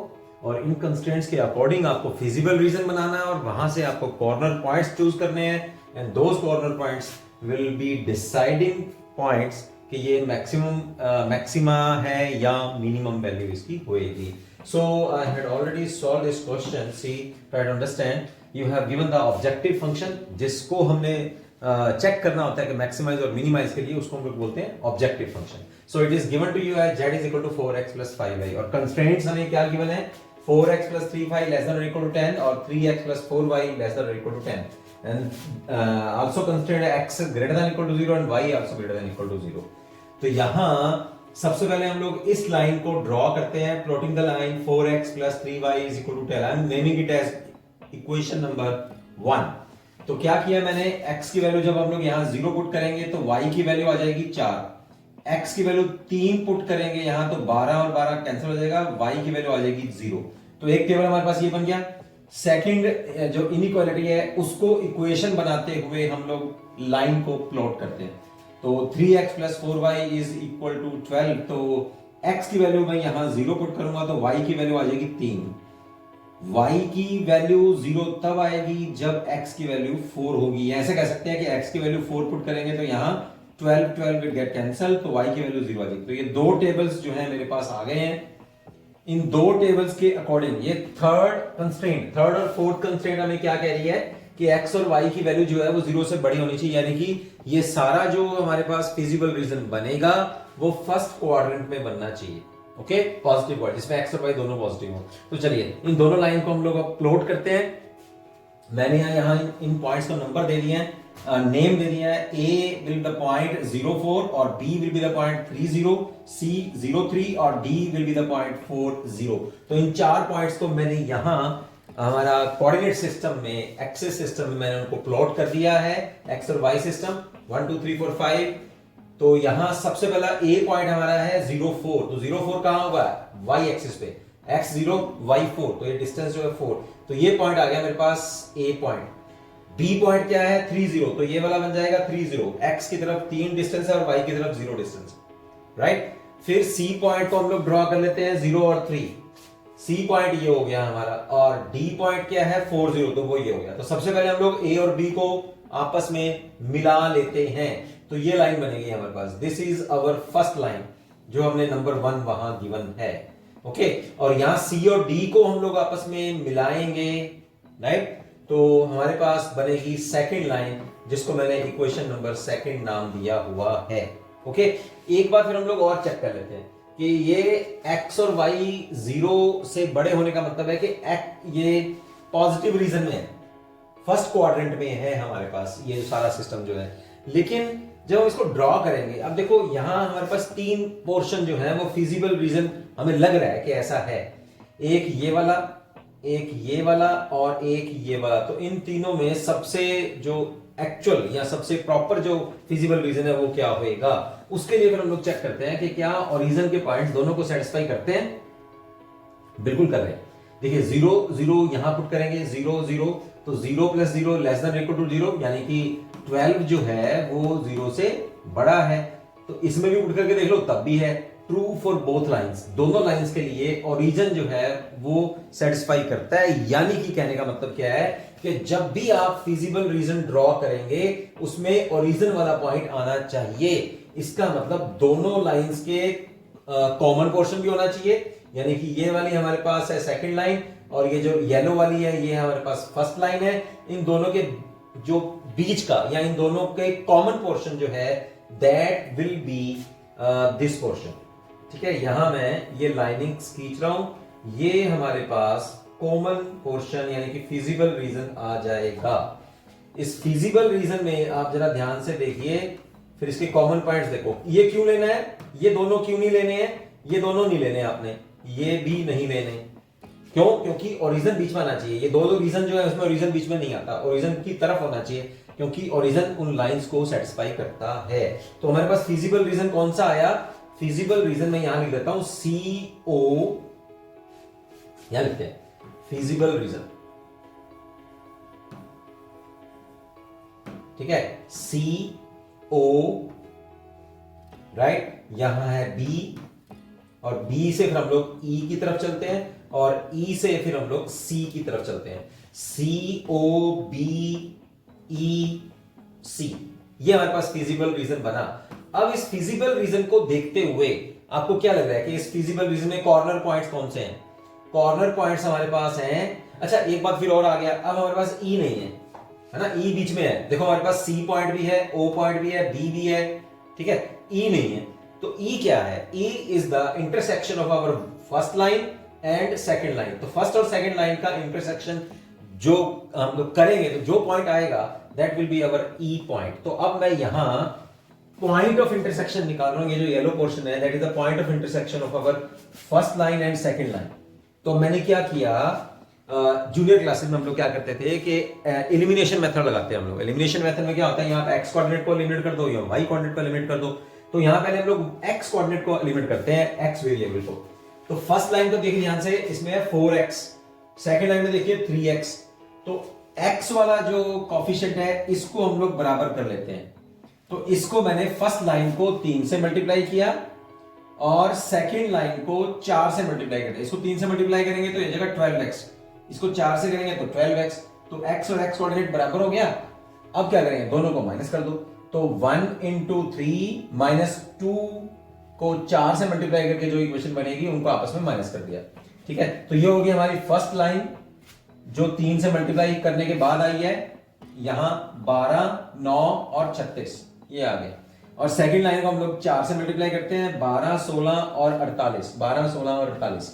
[SPEAKER 1] और इन कंस्ट्रेंट्स के अकॉर्डिंग आपको फिजिबल रीजन बनाना है और वहां से आपको कॉर्नर पॉइंट्स चूज करने हैं and those corner points will be deciding points कि ये मैक्सिमा है या मिनिमम वैल्यू इसकी होएगी। So I had already solve this question. See try to understand. You have given the objective function जिसको हमने चेक करना होता है कि मैक्सिमाइज और मिनिमाइज के लिए, उसको हम लोग बोलते हैं objective function. So it is given to you as z is equal to 4x plus 5y और कंस्ट्रेंट्स हमें क्या गिवन है 4x plus 3y less than और इक्वल टू 10 और 3x plus 4y less than और equal to 10 and also constraint x greater than equal to 0 and y also greater than equal to 0। तो यहां सबसे पहले हम लोग इस लाइन को ड्रॉ करते हैं, plotting the line 4x plus 3y is equal to 10। I am naming it as equation number 1। तो क्या किया मैंने, x की वैल्यू जब हम लोग यहां 0 पुट करेंगे तो y की वैल्यू आ जाएगी 4, x की वैल्यू 3 पुट करेंगे यहां तो 12 और 12 कैंसिल हो जाएगा, y की वैल्यू आ जाएगी 0। तो एक टेबल हमारे पास ये बन गया। सेकंड जो इनइक्वालिटी है उसको इक्वेशन बनाते हुए हम लोग लाइन को प्लॉट करते हैं। तो 3x plus 4y is equal to 12। तो x की वैल्यू मैं यहां 0 पुट करूंगा तो y की वैल्यू आ जाएगी 3। y की वैल्यू 0 तब आएगी जब x की वैल्यू 4 होगी। ऐसे कह सकते हैं कि x की वैल्यू 4 पुट करेंगे तो यहां 12 विल गेट कैंसल, तो y की वैल्यू 0 आ जाएगी। तो ये दो टेबल्स जो है मेरे पास आ गए हैं। इन दो टेबल्स के अकॉर्डिंग ये थर्ड और फोर्थ कंस्ट्रेंट हमें क्या कह रही है कि x और y की वैल्यू जो है वो 0 से बड़ी होनी चाहिए, यानी कि ये सारा जो हमारे पास फिजिबल रीजन बनेगा वो फर्स्ट क्वाड्रेंट में बनना चाहिए। ओके, पॉजिटिव वर्ड जिसमें x और y दोनों पॉजिटिव हो। तो चलिए इन दोनों लाइन को हम लोग अब प्लॉट करते हैं। मैंने यहां इन पॉइंट्स को नंबर दे दिए हैं, नेम दे दिया है। A will be the point 04 और B will be the point 30, C 03 और D will be the point 40। तो इन चार पॉइंट्स को मैंने यहां हमारा कोऑर्डिनेट सिस्टम में, एक्सिस सिस्टम में मैंने उनको प्लॉट कर दिया है। एक्स और वाई सिस्टम 1 2 3 4 5। तो यहां सबसे पहला A पॉइंट हमारा है 04। तो 04 कहां होगा, y एक्सिस पे, x0 y4, तो ये डिस्टेंस जो है 4। तो ये पॉइंट आ गया मेरे पास A पॉइंट। B पॉइंट क्या है 30, तो ये वाला बन जाएगा 30। x की तरफ 3 डिस्टेंस है और y की तरफ 0 डिस्टेंस, राइट। फिर C पॉइंट को हम लोग ड्रॉ कर लेते हैं 0 और 3। C पॉइंट ये हो गया हमारा और D पॉइंट क्या है 40, तो वो ये हो गया। तो सबसे पहले हम लोग A और B को आपस में मिला लेते हैं, तो ये लाइन बनेगी हमारे पास। This is our first line जो हमने नंबर 1 वहां गिवन है। ओके, और यहां C और D को हम लोग आपस में मिलाएंगे, राइट। तो हमारे पास बनेगी सेकंड लाइन जिसको मैंने इक्वेशन नंबर 2 नाम दिया हुआ है। ओके, एक बार फिर हम लोग और चेक कर लेते हैं कि ये x और y 0 से बड़े होने का मतलब है कि ये पॉजिटिव रीजन में है, फर्स्ट क्वाड्रेंट में है हमारे पास ये सारा सिस्टम जो है। लेकिन जब हम इसको ड्रॉ करेंगे, अब देखो यहां हमारे पास 3 पोर्शन जो है वो फिजिबल रीजन हमें लग रहा है कि ऐसा है, एक ये वाला, एक ये वाला और एक ये वाला। तो इन तीनों में सबसे जो एक्चुअल या सबसे प्रॉपर जो फिजिबल रीजन है वो क्या होएगा, उसके लिए फिर हम लोग चेक करते हैं कि क्या ओरिजिन के पॉइंट्स दोनों को सेटिस्फाई करते हैं। बिल्कुल कर रहे हैं। देखिए 0 0 यहां पुट करेंगे 0 0, तो 0 plus 0 less than equal to 0, यानी कि 12 जो है वो 0 से बड़ा है। तो इसमें भी पुट करके देख लो तब भी है। ट्रू फॉर बोथ लाइंस, दोनों लाइंस के लिए ओरिजिन जो है वो सेटिस्फाई करता है। यानी कि कहने का मतलब क्या है कि जब भी आप फिजिबल रीजन ड्रॉ करेंगे उसमें ओरिजिन वाला पॉइंट आना चाहिए। इसका मतलब दोनों लाइंस के कॉमन पोर्शन भी होना चाहिए, यानी कि ये वाली हमारे पास है सेकंड लाइन और ये जो येलो वाली है ये हमारे पास फर्स्ट लाइन है। इन दोनों के जो बीच का या इन दोनों के कॉमन पोर्शन जो है that will B this portion. ठीक है, यहां मैं ये लाइनिंग खींच रहा हूं, ये हमारे पास कॉमन पोर्शन यानी कि फिजिबल रीजन आ जाएगा। इस फिजिबल रीजन में आप जरा ध्यान से देखिए, फिर इसके कॉमन पॉइंट्स देखो। ये क्यों लेना है, ये दोनों क्यों नहीं लेने हैं, ये दोनों नहीं लेने आपने, ये भी नहीं लेने। क्यों, क्योंकि ओरिजिन बीच में आना चाहिए। ये दो रीजन जो है उसमें ओरिजिन बीच में नहीं आता, ओरिजिन की तरफ होना चाहिए क्योंकि ओरिजिन उन लाइंस को सेटिस्फाई करता है। तो हमारे पास फिजिबल रीजन कौन सा आया, फिजिबल रीजन में यहां लिख देता हूं CO, यहां लिखते हैं फिजिबल रीजन। ठीक है, CO, राइट, यहां है बी, और बी से फिर हम लोग ई की तरफ चलते हैं, और ई से फिर हम लोग सी की तरफ चलते हैं। सी ओ बी ई सी, ये हमारे पास फिजिबल रीजन बना। अब इस फिजिबल रीजन को देखते हुए आपको क्या लग रहा है कि इस फिजिबल रीजन में कॉर्नर पॉइंट्स कौन से हैं? कॉर्नर पॉइंट्स हमारे पास हैं, अच्छा एक बात फिर और आ गया, अब हमारे पास ई नहीं है ना, ई बीच में है। देखो हमारे पास सी पॉइंट भी है, ओ पॉइंट भी है, बी भी है, ठीक है, ई नहीं है। तो ई क्या है? E is the intersection of our first line and second line. तो फर्स्ट और सेकंड लाइन का इंटरसेक्शन जो हम लोग करेंगे, तो जो पॉइंट आएगा that will be our E point. तो अब मैं यहां पॉइंट ऑफ इंटरसेक्शन निकाल रहा हूं, ये जो येलो पोर्शन है that is the point of intersection of our first line and second line. तो मैंने क्या किया, जूनियर क्लासेस में हम लोग क्या करते थे कि एलिमिनेशन मेथड लगाते हैं हम लोग। एलिमिनेशन मेथड में क्या होता है, यहाँ पे एक्स कोऑर्डिनेट को एलिमिनेट कर दो या वाई कोऑर्डिनेट को एलिमिनेट कर दो। तो यहाँ पहले हम लोग एक्स कोऑर्डिनेट को एलिमिनेट करते हैं, एक्स वेरिएबल को। तो फर्स्ट लाइन को देखिए ध्यान से, इसमें है 4x, सेकंड लाइन में देखिए 3x। तो x वाला जो कोफिशिएंट है इसको हम लोग बराबर कर लेते हैं। तो इसको मैंने फर्स्ट लाइन को 3 से मल्टीप्लाई किया और सेकंड लाइन को 4 से मल्टीप्लाई करते हैं। इसको 3 से मल्टीप्लाई करेंगे तो ये जगह 12x, इसको 4 से करेंगे तो 12x। तो x और x कोऑर्डिनेट बराबर हो गया। अब क्या करेंगे, दोनों को माइनस कर दो। तो 1 इंटू 3 माइनस 2 को 4 से मल्टीप्लाई करके जो इक्वेशन बनेगी उनको आपस में माइनस कर दिया, ठीक है। तो ये होगी हमारी फर्स्ट लाइन जो 3 से मल्टीप्लाई करने के बाद आई है, यहां 12, 9 और 36 ये आ गए। और सेकंड लाइन को हम लोग 4 से मल्टीप्लाई करते हैं, 12, 16 और 48, 12, 16 और 48।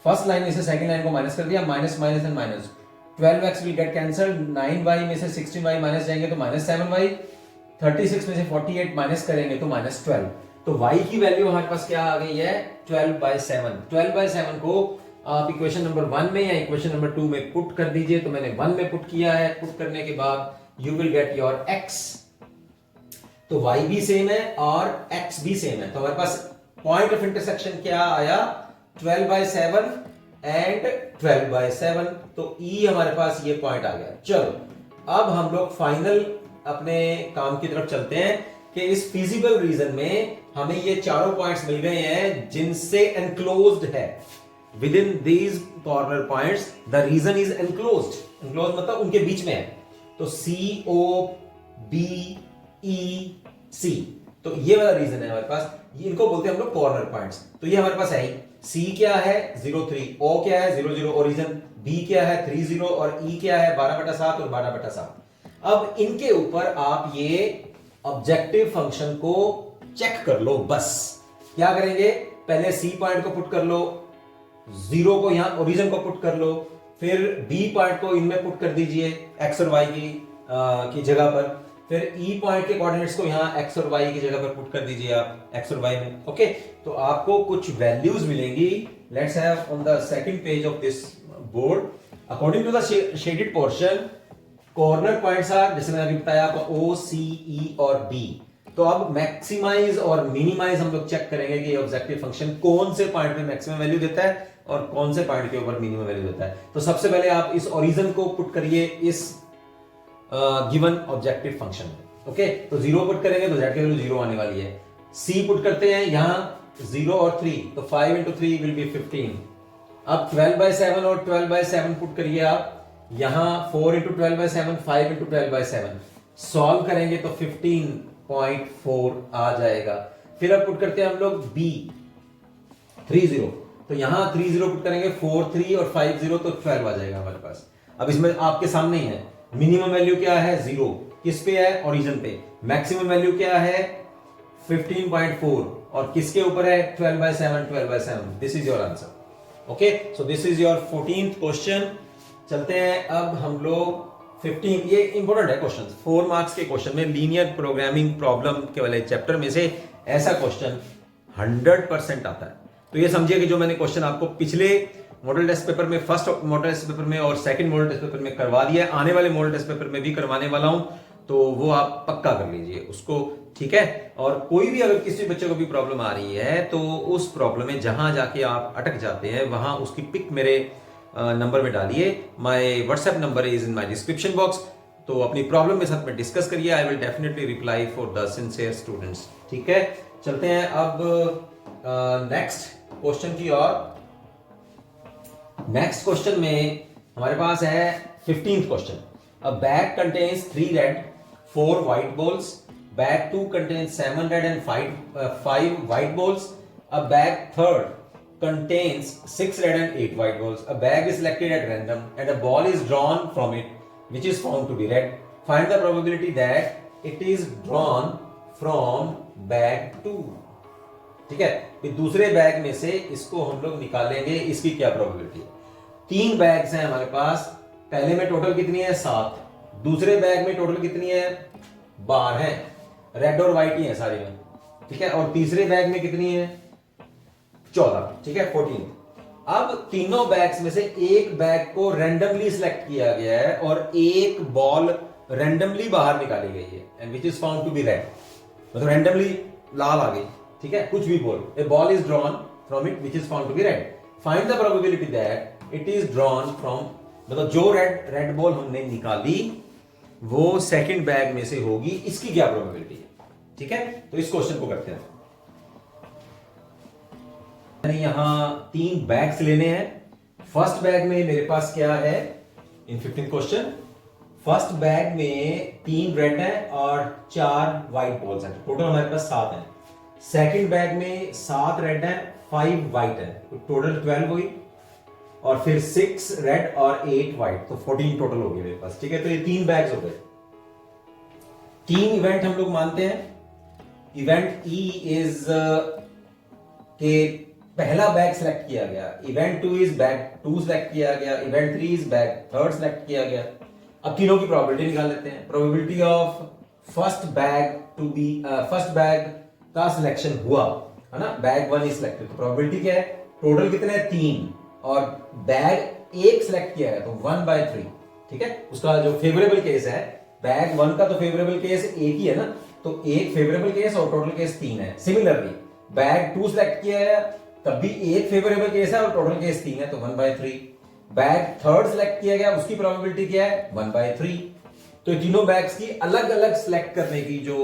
[SPEAKER 1] फर्स्ट लाइन में से सेकंड लाइन को माइनस कर दिया, minus minus and minus, 12x will get cancelled, 9y में से 16y माइनस जाएंगे तो माइनस 7y, 36 में से 48 माइनस करेंगे तो माइनस 12। तो y की वैल्यू हमारे पास क्या आ गई है, 12/7। 12/7 को आप इक्वेशन नंबर 1 में या इक्वेशन नंबर 2 में पुट कर दीजिए। तो मैंने 1 में पुट किया है, पुट करने के बाद you will get your x। तो y भी सेम है और x भी सेम है। तो हमारे पास पॉइंट ऑफ इंटरसेक्शन क्या आया, 12/7 एंड 12/7। तो E हमारे पास ये पॉइंट आ गया। चलो अब हम लोग फाइनल अपने काम की तरफ चलते हैं कि इस फिजिबल रीजन में हमें ये चारों पॉइंट्स मिल गए हैं जिनसे एनक्लोज्ड है। Within these corner points the region is enclosed. Enclosed मतलब उनके बीच में है। तो CO BE C, तो ये वाला रीजन है हमारे पास, इनको बोलते हैं हम लोग कॉर्नर पॉइंट्स। तो ये हमारे पास है ही। C क्या है 0,3, O क्या है 0,0 ओरिजिन, B क्या है 30 और E क्या है 12/7 और 12/7। अब इनके ऊपर आप ये ऑब्जेक्टिव फंक्शन को चेक कर लो। बस क्या करेंगे, पहले C पॉइंट को पुट कर लो, 0 को यहां ओरिजिन को पुट कर लो, फिर B पॉइंट को इनमें पुट कर दीजिए x और y की जगह पर, फिर E पॉइंट के कोऑर्डिनेट्स को यहां x और y की जगह पर पुट कर दीजिए आप x और y में। ओके, तो आपको कुछ वैल्यूज मिलेंगी। Let's have on the second page of this board, according to the shaded portion corner points are, जैसे मैंने अभी बताया आपको O, C, E और B। तो अब मैक्सिमाइज और मिनिमाइज हम लोग चेक करेंगे कि ऑब्जेक्टिव फंक्शन कौन से पॉइंट पे मैक्सिमम वैल्यू देता है और कौन से पॉइंट के ऊपर मिनिमम वैल्यू देता है। तो सबसे पहले आप इस ओरिजिन को पुट करिए इस गिवन ऑब्जेक्टिव फंक्शन में। ओके, तो 0 पुट करेंगे तो z की वैल्यू 0 आने वाली है। C पुट करते हैं यहां 0 और 3, तो 5 into 3 विल बी 15। अब 12/7 और 12/7 पुट करिए आप यहां, 4 into 12/7, 5 into 12/7 सॉल्व करेंगे तो 15.4 आ जाएगा। फिर अब पुट करते हैं हम लोग B 30, तो यहां 30 पुट करेंगे, 4 3 और 5 0 तो 12 आ जाएगा हमारे पास। अब इसमें आपके सामने ही है मिनिमम वैल्यू क्या है 0, किस पे है ओरिजिन पे, मैक्सिमम वैल्यू क्या है 15.4 और किसके ऊपर है 12/7, 12/7। This is your answer. Okay, so this is your 14th question. चलते हैं अब हम लोग 15, ये इंपॉर्टेंट है क्वेश्चन, 4 मार्क्स के क्वेश्चन में लीनियर प्रोग्रामिंग प्रॉब्लम के वाले चैप्टर में से ऐसा क्वेश्चन 100% आता है। तो ये समझिए कि जो मैंने क्वेश्चन आपको पिछले मॉडल टेस्ट पेपर में, फर्स्ट मॉडल टेस्ट पेपर में और सेकंड मॉडल टेस्ट पेपर में करवा दिया है, आने वाले मॉडल टेस्ट पेपर में भी करवाने वाला हूं, तो वो आप पक्का कर लीजिए उसको, ठीक है। और कोई भी अगर किसी बच्चे को भी प्रॉब्लम आ रही है तो उस प्रॉब्लम में जहां जाके आप अटक जाते हैं वहां उसकी पिक मेरे नंबर में डालिए। My WhatsApp number is in my description box. तो अपनी प्रॉब्लम के साथ में डिस्कस करिए, I will definitely reply for the sincere students, ठीक है। चलते हैं अब नेक्स्ट क्वेश्चन की ओर। नेक्स्ट क्वेश्चन में हमारे पास है 15th question. A bag contains 3 red 4 white balls. Bag 2 contains 7 red and 5 white balls. A bag third contains 6 red and 8 white balls. A bag is selected at random and a ball is drawn from it which is found to be red. Find the probability that it is drawn from bag 2. ठीक है, फिर दूसरे bag में से इसको हम लोग निकालेंगे, इसकी क्या प्रोबेबिलिटी है। 3 बैग्स हैं हमारे पास, पहले में टोटल कितनी है 7, दूसरे बैग में टोटल कितनी है 12 है, रेड और व्हाइट ही है सारे में, ठीक है, और तीसरे बैग में कितनी है 14, ठीक है 14। अब तीनों बैग्स में से एक बैग को रैंडमली सिलेक्ट किया गया है और एक बॉल रैंडमली बाहर निकाली गई है and which is found to be red, मतलब रैंडमली लाल आ गई, ठीक है, कुछ भी ball, a ball is drawn from it which is found to be red. Find the probability that it is drawn from, मतलब जो रेड बॉल हमने निकाली वो सेकंड बैग में से होगी, इसकी क्या प्रोबेबिलिटी है, ठीक है। तो इस क्वेश्चन को करते हैं। यहां 3 बैग्स लेने हैं। फर्स्ट बैग में मेरे पास क्या है इन 15 क्वेश्चन, फर्स्ट बैग में 3 रेड है और 4 व्हाइट बॉल्स हैं, टोटल हमारे पास 7 हैं। सेकंड बैग में 7 रेड है 5 व्हाइट है, तो टोटल 12 हुई, और फिर 6 रेड और 8 व्हाइट, तो 14 टोटल हो गए मेरे पास, ठीक है। तो ये 3 बैग्स हो गए। 3 इवेंट हम लोग मानते हैं। इवेंट ई इज के पहला बैग सिलेक्ट किया गया, इवेंट 2 इज बैग 2 सिलेक्ट किया गया, इवेंट 3 इज बैग 3 सिलेक्ट किया गया। अब तीनों की प्रोबेबिलिटी निकाल लेते हैं। Probability of first bag to be, first bag का सिलेक्शन हुआ है ना, बैग 1 इज सिलेक्टेड, तो प्रोबेबिलिटी क्या है, टोटल कितने हैं 3, और बैग 1 सिलेक्ट किया है तो 1/3, ठीक है। उसका जो फेवरेबल केस है, बैग 1 का तो फेवरेबल केस एक ही है ना, तो एक फेवरेबल केस और टोटल केस 3 है। सिमिलरली बैग 2 सिलेक्ट किया है तब भी एक फेवरेबल केस है और टोटल केस 3 है, तो 1/3। बैग थर्ड सिलेक्ट किया गया, उसकी प्रोबेबिलिटी क्या है 1/3। तो तीनों बैग्स की अलग अलग सिलेक्ट करने की जो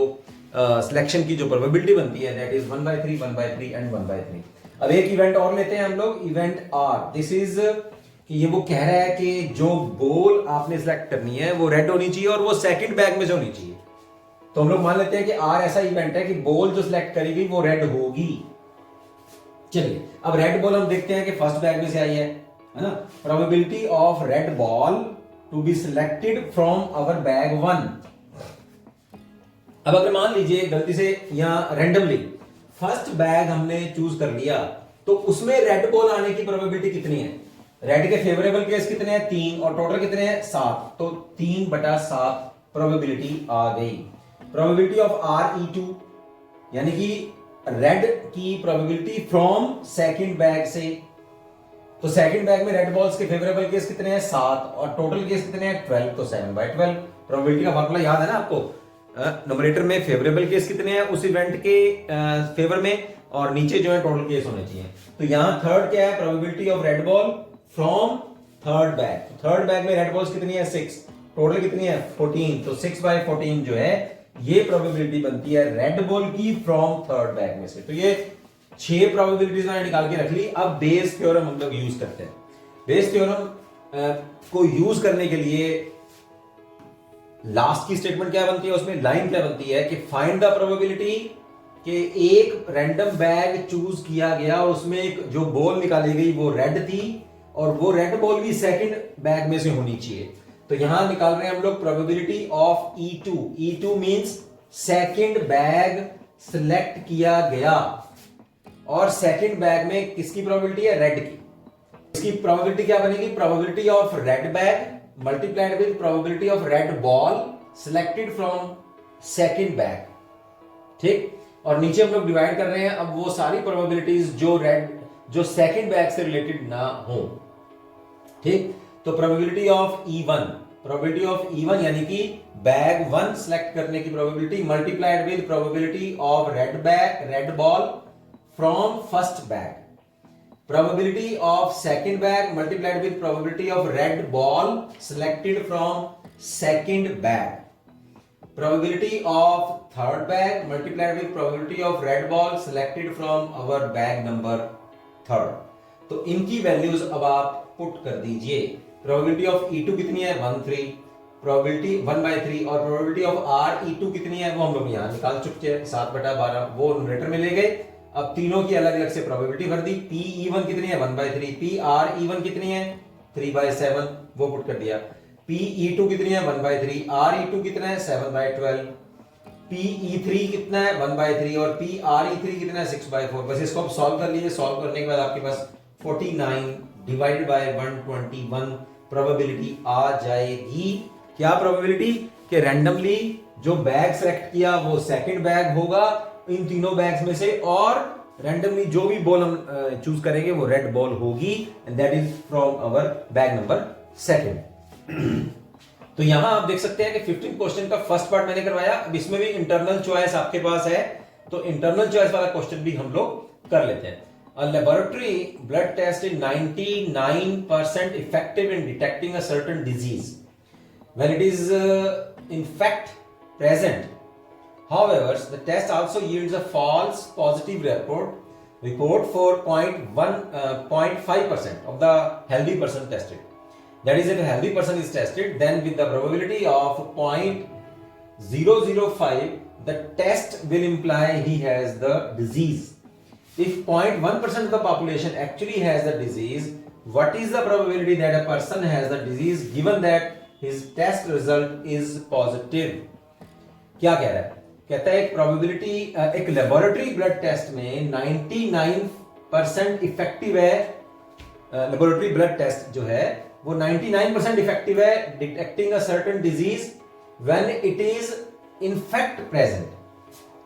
[SPEAKER 1] सिलेक्शन की जो प्रोबेबिलिटी बनती है दैट इज 1/3, 1/3 एंड 1/3। अब एक इवेंट और लेते हैं हम लोग, इवेंट आर। दिस इज कि ये वो कह रहा है कि जो बॉल आपने सिलेक्ट करनी है वो रेड होनी चाहिए और वो सेकंड बैग में से होनी चाहिए। तो हम लोग मान लेते हैं कि आर ऐसा इवेंट है कि बॉल जो सिलेक्ट करी गई वो रेड होगी। चलिए अब रेड बॉल हम देखते हैं कि फर्स्ट बैग में से आई है ना। Probability of red ball to be selected from our bag 1। अब अगर मान लीजिए गलती से यहां रैंडमली फर्स्ट बैग हमने चूज कर लिया, तो उसमें रेड बॉल आने की प्रोबेबिलिटी कितनी है, रेड के फेवरेबल केस कितने हैं 3 और टोटल कितने हैं 7, तो 3/7 प्रोबेबिलिटी आ गई। प्रोबेबिलिटी ऑफ RE2 यानी कि रेड की प्रोबेबिलिटी फ्रॉम सेकंड बैग से, तो सेकंड बैग में रेड बॉल्स के फेवरेबल केस कितने हैं 7 और टोटल केस कितने हैं 12, तो 7/12। प्रोबेबिलिटी का फॉर्मूला याद है ना आपको, न्यूमरेटर में फेवरेबल केस कितने हैं उस इवेंट के फेवर में, और नीचे जो है टोटल केस होने चाहिए। तो यहां थर्ड क्या है, probability of red ball from third bag. Third bag में रेड बॉल्स कितनी है 6, टोटल कितनी है 14, तो 6/14 जो है ये प्रोबेबिलिटी बनती है रेड बॉल की फ्रॉम थर्ड बैग में से। तो ये 6 प्रोबेबिलिटीज मैंने निकाल के रख ली। अब बेस थ्योरम हम लोग यूज करते हैं। बेस थ्योरम को यूज करने के लिए लास्ट की स्टेटमेंट क्या बनती है, उसमें लाइन क्या बनती है कि फाइंड द प्रोबेबिलिटी कि एक रैंडम बैग चूज किया गया, उसमें एक जो बॉल निकाली गई वो रेड थी और वो रेड बॉल भी सेकंड बैग में से होनी चाहिए। तो यहां निकाल रहे हैं हम लोग probability of E2। E2 means second bag select किया गया और सेकंड बैग में किसकी प्रोबेबिलिटी है, रेड की। इसकी प्रोबेबिलिटी क्या बनेगी, probability of red bag multiplied with probability of red ball selected from second bag, ठीक। और नीचे हम लोग डिवाइड कर रहे हैं अब वो सारी प्रोबेबिलिटीज जो सेकंड बैग से रिलेटेड ना हो, ठीक। तो प्रोबेबिलिटी ऑफ E1 यानी कि बैग 1 सिलेक्ट करने की probability multiplied with probability of red ball from first bag. Probability of second bag multiplied with probability of red ball selected from second bag. probability of third bag multiplied with probability of red ball selected from our bag number third. तो इनकी values अब आप put कर दीजिए. Probability of E2 कितनी है 1/3, probability 1/3 और probability of RE2 कितनी है वो हम लोग यहाँ निकाल चुके हैं 7/12 वो न्यूमरेटर में ले गए. अब तीनों की अलग अलग से प्रोबेबिलिटी भर दी. PE1 कितनी है 1/3, PRE1 कितनी है 3/7 वो पुट कर दिया. PE2 कितनी है 1/3, RE2 कितना है 7/12, PE3 कितना है 1/3 और PRE3 कितना है 6/4. बस इसको आप सॉल्व कर लीजिए. सॉल्व करने के बाद आपके पास 49 डिवाइडेड बाय 121 प्रोबेबिलिटी आ जाएगी. क्या प्रोबेबिलिटी कि रैंडमली जो बैग सेलेक्ट किया वो सेकंड बैग होगा इन तीनों बैग्स में से, और रैंडमली जो भी बॉल हम चूज करेंगे वो रेड बॉल होगी and that is from our bag number second. तो यहां आप देख सकते हैं कि 15 क्वेश्चन का फर्स्ट पार्ट मैंने करवाया. अब इसमें भी इंटरनल चॉइस आपके पास है तो इंटरनल चॉइस वाला क्वेश्चन भी हम लोग कर लेते हैं. A laboratory blood test is 99% effective in detecting a certain disease when it is in fact present. However, the test also yields a false positive report for 0.5% of the healthy person tested. That is, if a healthy person is tested, then with the probability of 0.005, the test will imply he has the disease. If 0.1% of the population actually has the disease, what is the probability that a person has the disease given that his test result is positive? क्या कह रहा है? कहता है एक probability एक laboratory blood test में 99% effective है. लेबोरेटरी ब्लड टेस्ट जो है वो 99% इफेक्टिव है detecting a certain disease when it is in fact present.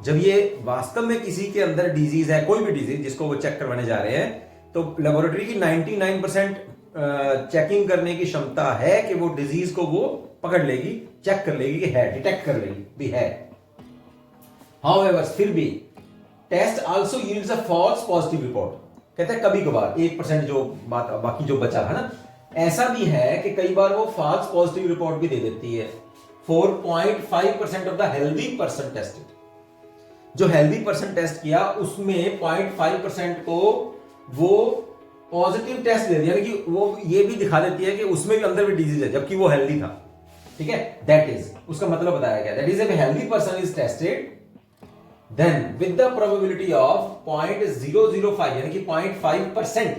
[SPEAKER 1] जब ये वास्तव में किसी के अंदर डिजीज है, कोई भी डिजीज जिसको वो चेक करवाने जा रहे हैं, तो लेबोरेटरी की 99% चेकिंग करने की क्षमता है कि वो डिजीज को वो पकड़ लेगी, चेक कर लेगी कि है, डिटेक्ट कर लेगी भी है. However, फिर भी test also yields a false positive report. कहते हैं कभी कभार 1% जो बाकी जो बचा है ना, ऐसा भी है कि कई बार वो फॉल्स पॉजिटिव रिपोर्ट भी दे देती है. 4.5% of the healthy person tested, जो हेल्दी पर्सन टेस्ट किया उसमें 0.5% को वो पॉजिटिव टेस्ट दे दिया, यानी कि वो ये भी दिखा देती है कि उसमें भी अंदर भी डिजीज है जबकि वो हेल्दी था. ठीक है, दैट इज उसका मतलब बताया गया. That is if healthy person is tested then with the probability of 0.005 यानी कि 0.5%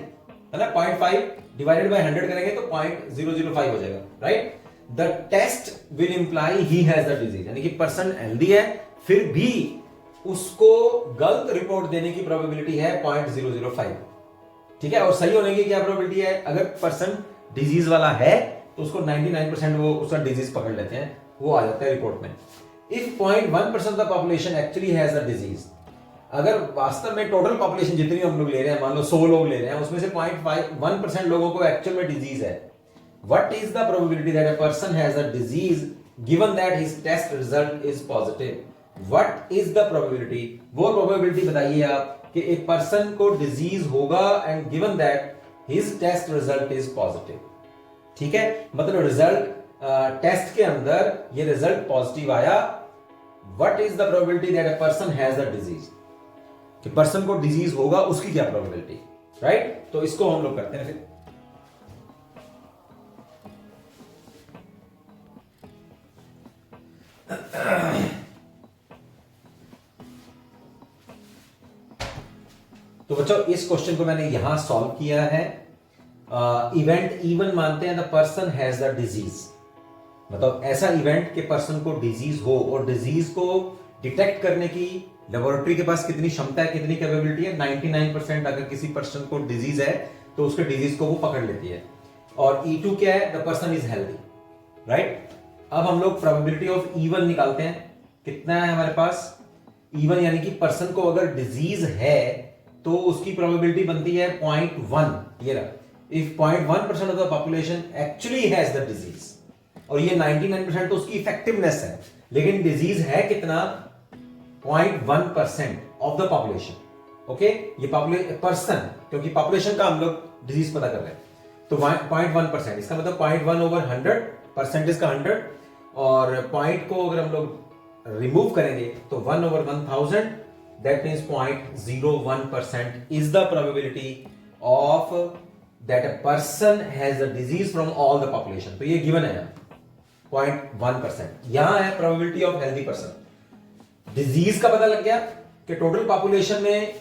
[SPEAKER 1] है ना, 0.5 डिवाइडेड बाय 100 करेंगे तो 0.005 हो जाएगा. Right, the test will imply he has the disease, यानी कि पर्सन हेल्दी है फिर भी उसको गलत रिपोर्ट देने की प्रोबेबिलिटी है 0.005. ठीक है, और सही होने की क्या प्रोबेबिलिटी है? अगर पर्सन डिजीज वाला है तो उसको 99% वो उसका डिजीज पकड़ लेते हैं, वो आ जाता है रिपोर्ट में. If 0.1% of the population actually has a disease, अगर वास्तव में टोटल पॉपुलेशन जितनी हम लोग ले रहे हैं, मान लो 100 लोग ले रहे हैं, उसमें से 0.1% लोगों को एक्चुअल में डिजीज है, what is the probability that a person has a disease given that his test result is positive? What is the probability? वो probability बताइए आप कि एक पर्सन को डिजीज होगा and given that his test result is positive. ठीक है, मतलब रिजल्ट टेस्ट के अंदर ये रिजल्ट पॉजिटिव आया. What is the probability that a person has the disease, कि पर्सन को डिजीज होगा उसकी क्या प्रोबेबिलिटी. राइट, तो इसको हम लोग करते हैं फिर. तो बच्चों इस क्वेश्चन को मैंने यहां सॉल्व किया है. इवेंट इवन मानते हैं the person has the disease, मतलब ऐसा इवेंट के पर्सन को डिजीज हो और डिजीज को डिटेक्ट करने की लेबोरेटरी के पास कितनी क्षमता है, कितनी कैपेबिलिटी है? 99%. अगर किसी पर्सन को डिजीज है तो उसके डिजीज को वो पकड़ लेती है. और E2 क्या है? The person is healthy. Right, अब हम लोग प्रोबेबिलिटी ऑफ E1 निकालते हैं. कितना है हमारे पास? E1 यानी कि पर्सन को अगर डिजीज है तो उसकी प्रोबेबिलिटी बनती है 0.1. ये रहा, if 0.1% of the population actually has the disease, और ये 99% तो उसकी इफेक्टिवनेस है, लेकिन डिजीज है कितना? 0.1% ऑफ द पॉपुलेशन. ओके, ये पर्सन, क्योंकि पॉपुलेशन का हम लोग डिजीज पता कर रहे हैं, तो 0.1%, इसका मतलब 0.1 ओवर 100, परसेंटेज का 100, और पॉइंट को अगर हम लोग रिमूव करेंगे तो 1/1000 that means 0.01% is the probability of that a person has a disease from all the population. तो ये गिवन है 0.1%। यहां है probability of healthy person. Disease का पता लग गया कि टोटल पॉपुलेशन में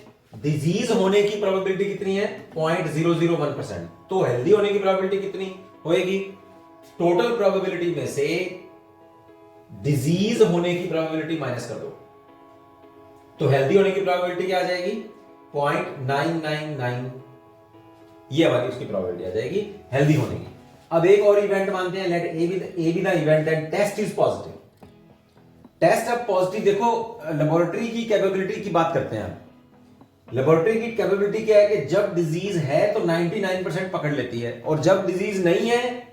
[SPEAKER 1] डिजीज होने की प्रोबेबिलिटी कितनी है 0.001%। तो हेल्दी होने की प्रोबेबिलिटी कितनी होएगी? टोटल प्रोबेबिलिटी में से डिजीज होने की प्रोबेबिलिटी माइनस कर दो तो हेल्दी होने की प्रोबेबिलिटी क्या आ जाएगी 0.999। ये हमारी उसकी प्रोबेबिलिटी आ जाएगी हेल्दी होने की। अब एक और इवेंट मानते हैं, let A be the event and test is positive. Test अब पॉजिटिव, देखो लेबोरेटरी की कैपेबिलिटी की बात करते हैं। लेबोरेटरी की कैपेबिलिटी क्या है कि जब डिजीज है तो 99% पकड़ लेती है, और जब डिजीज नहीं है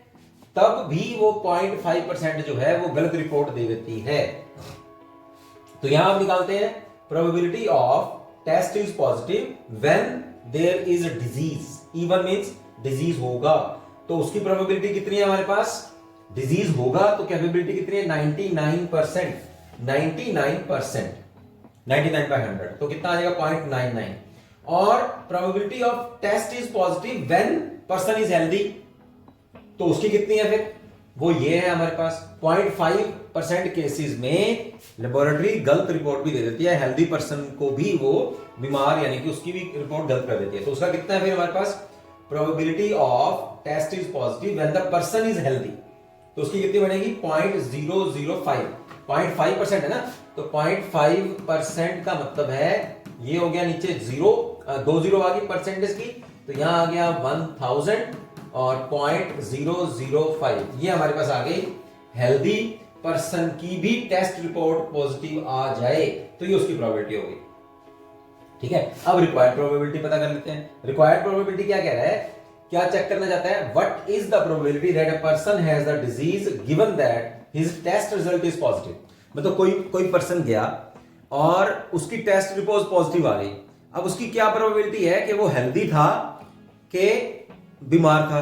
[SPEAKER 1] तब भी वो 0.5% जो है वो गलत रिपोर्ट दे देती है। तो यहां आप निकालते हैं probability of test is positive when there is a disease. E one means disease होगा, तो उसकी प्रोबेबिलिटी कितनी है हमारे पास? डिजीज होगा तो कैपेबिलिटी कितनी है 99%। 99% 99/100 तो कितना आ जाएगा 0.99। और probability of test is positive when person is healthy, तो उसकी कितनी है फिर? वो ये है हमारे पास 0.5% केसेस में लेबोरेटरी गलत रिपोर्ट भी दे देती है, हेल्दी पर्सन को भी वो बीमार यानी कि उसकी भी रिपोर्ट गलत कर देती है। तो उसका कितना है फिर हमारे पास? Probability of test is positive when the person is healthy, तो उसकी कितनी बनेगी 0.005। 0.5% है ना, तो 0.5% का मतलब है ये हो गया नीचे 2 जीरो आ गई परसेंटेज की, तो यहां आ गया 1000 और 0.005 ये हमारे पास आ गई हेल्दी पर्सन की भी टेस्ट रिपोर्ट पॉजिटिव आ जाए तो ये उसकी प्रोबेबिलिटी होगी। ठीक है, अब रिक्वायर्ड प्रोबेबिलिटी पता कर लेते हैं। रिक्वायर्ड प्रोबेबिलिटी क्या कह रहा है, क्या चेक करना चाहता है? What is the probability that a person has the disease given that his test result is positive. मतलब कोई पर्सन गया और उसकी टेस्ट रिपोर्ट पॉजिटिव आ गई, अब उसकी क्या प्रोबेबिलिटी है कि वो हेल्दी था कि बीमार था?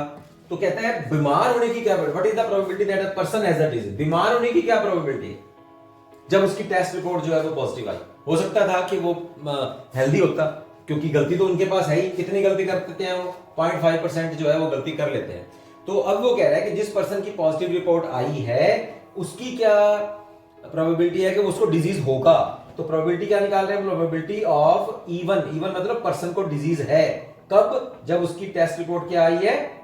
[SPEAKER 1] तो कहता है बीमार होने की क्या, what is the probability that a person has the disease. बीमार होने की क्या प्रोबेबिलिटी है जब उसकी टेस्ट रिपोर्ट जो है वो पॉजिटिव आई? हो सकता था कि वो हेल्दी होता, क्योंकि गलती तो उनके पास है ही। कितनी गलती कर देते हैं वो? 0.5% जो है वो गलती कर लेते हैं। तो अब वो कह रहा है कि जिस पर्सन की पॉजिटिव रिपोर्ट आई है उसकी क्या प्रोबेबिलिटी है कि उसको डिजीज होगा। तो प्रोबेबिलिटी क्या निकाल रहे हैं? प्रोबेबिलिटी ऑफ इवन मतलब पर्सन को डिजीज है कब? जब उसकी टेस्ट रिपोर्ट क्या आई है?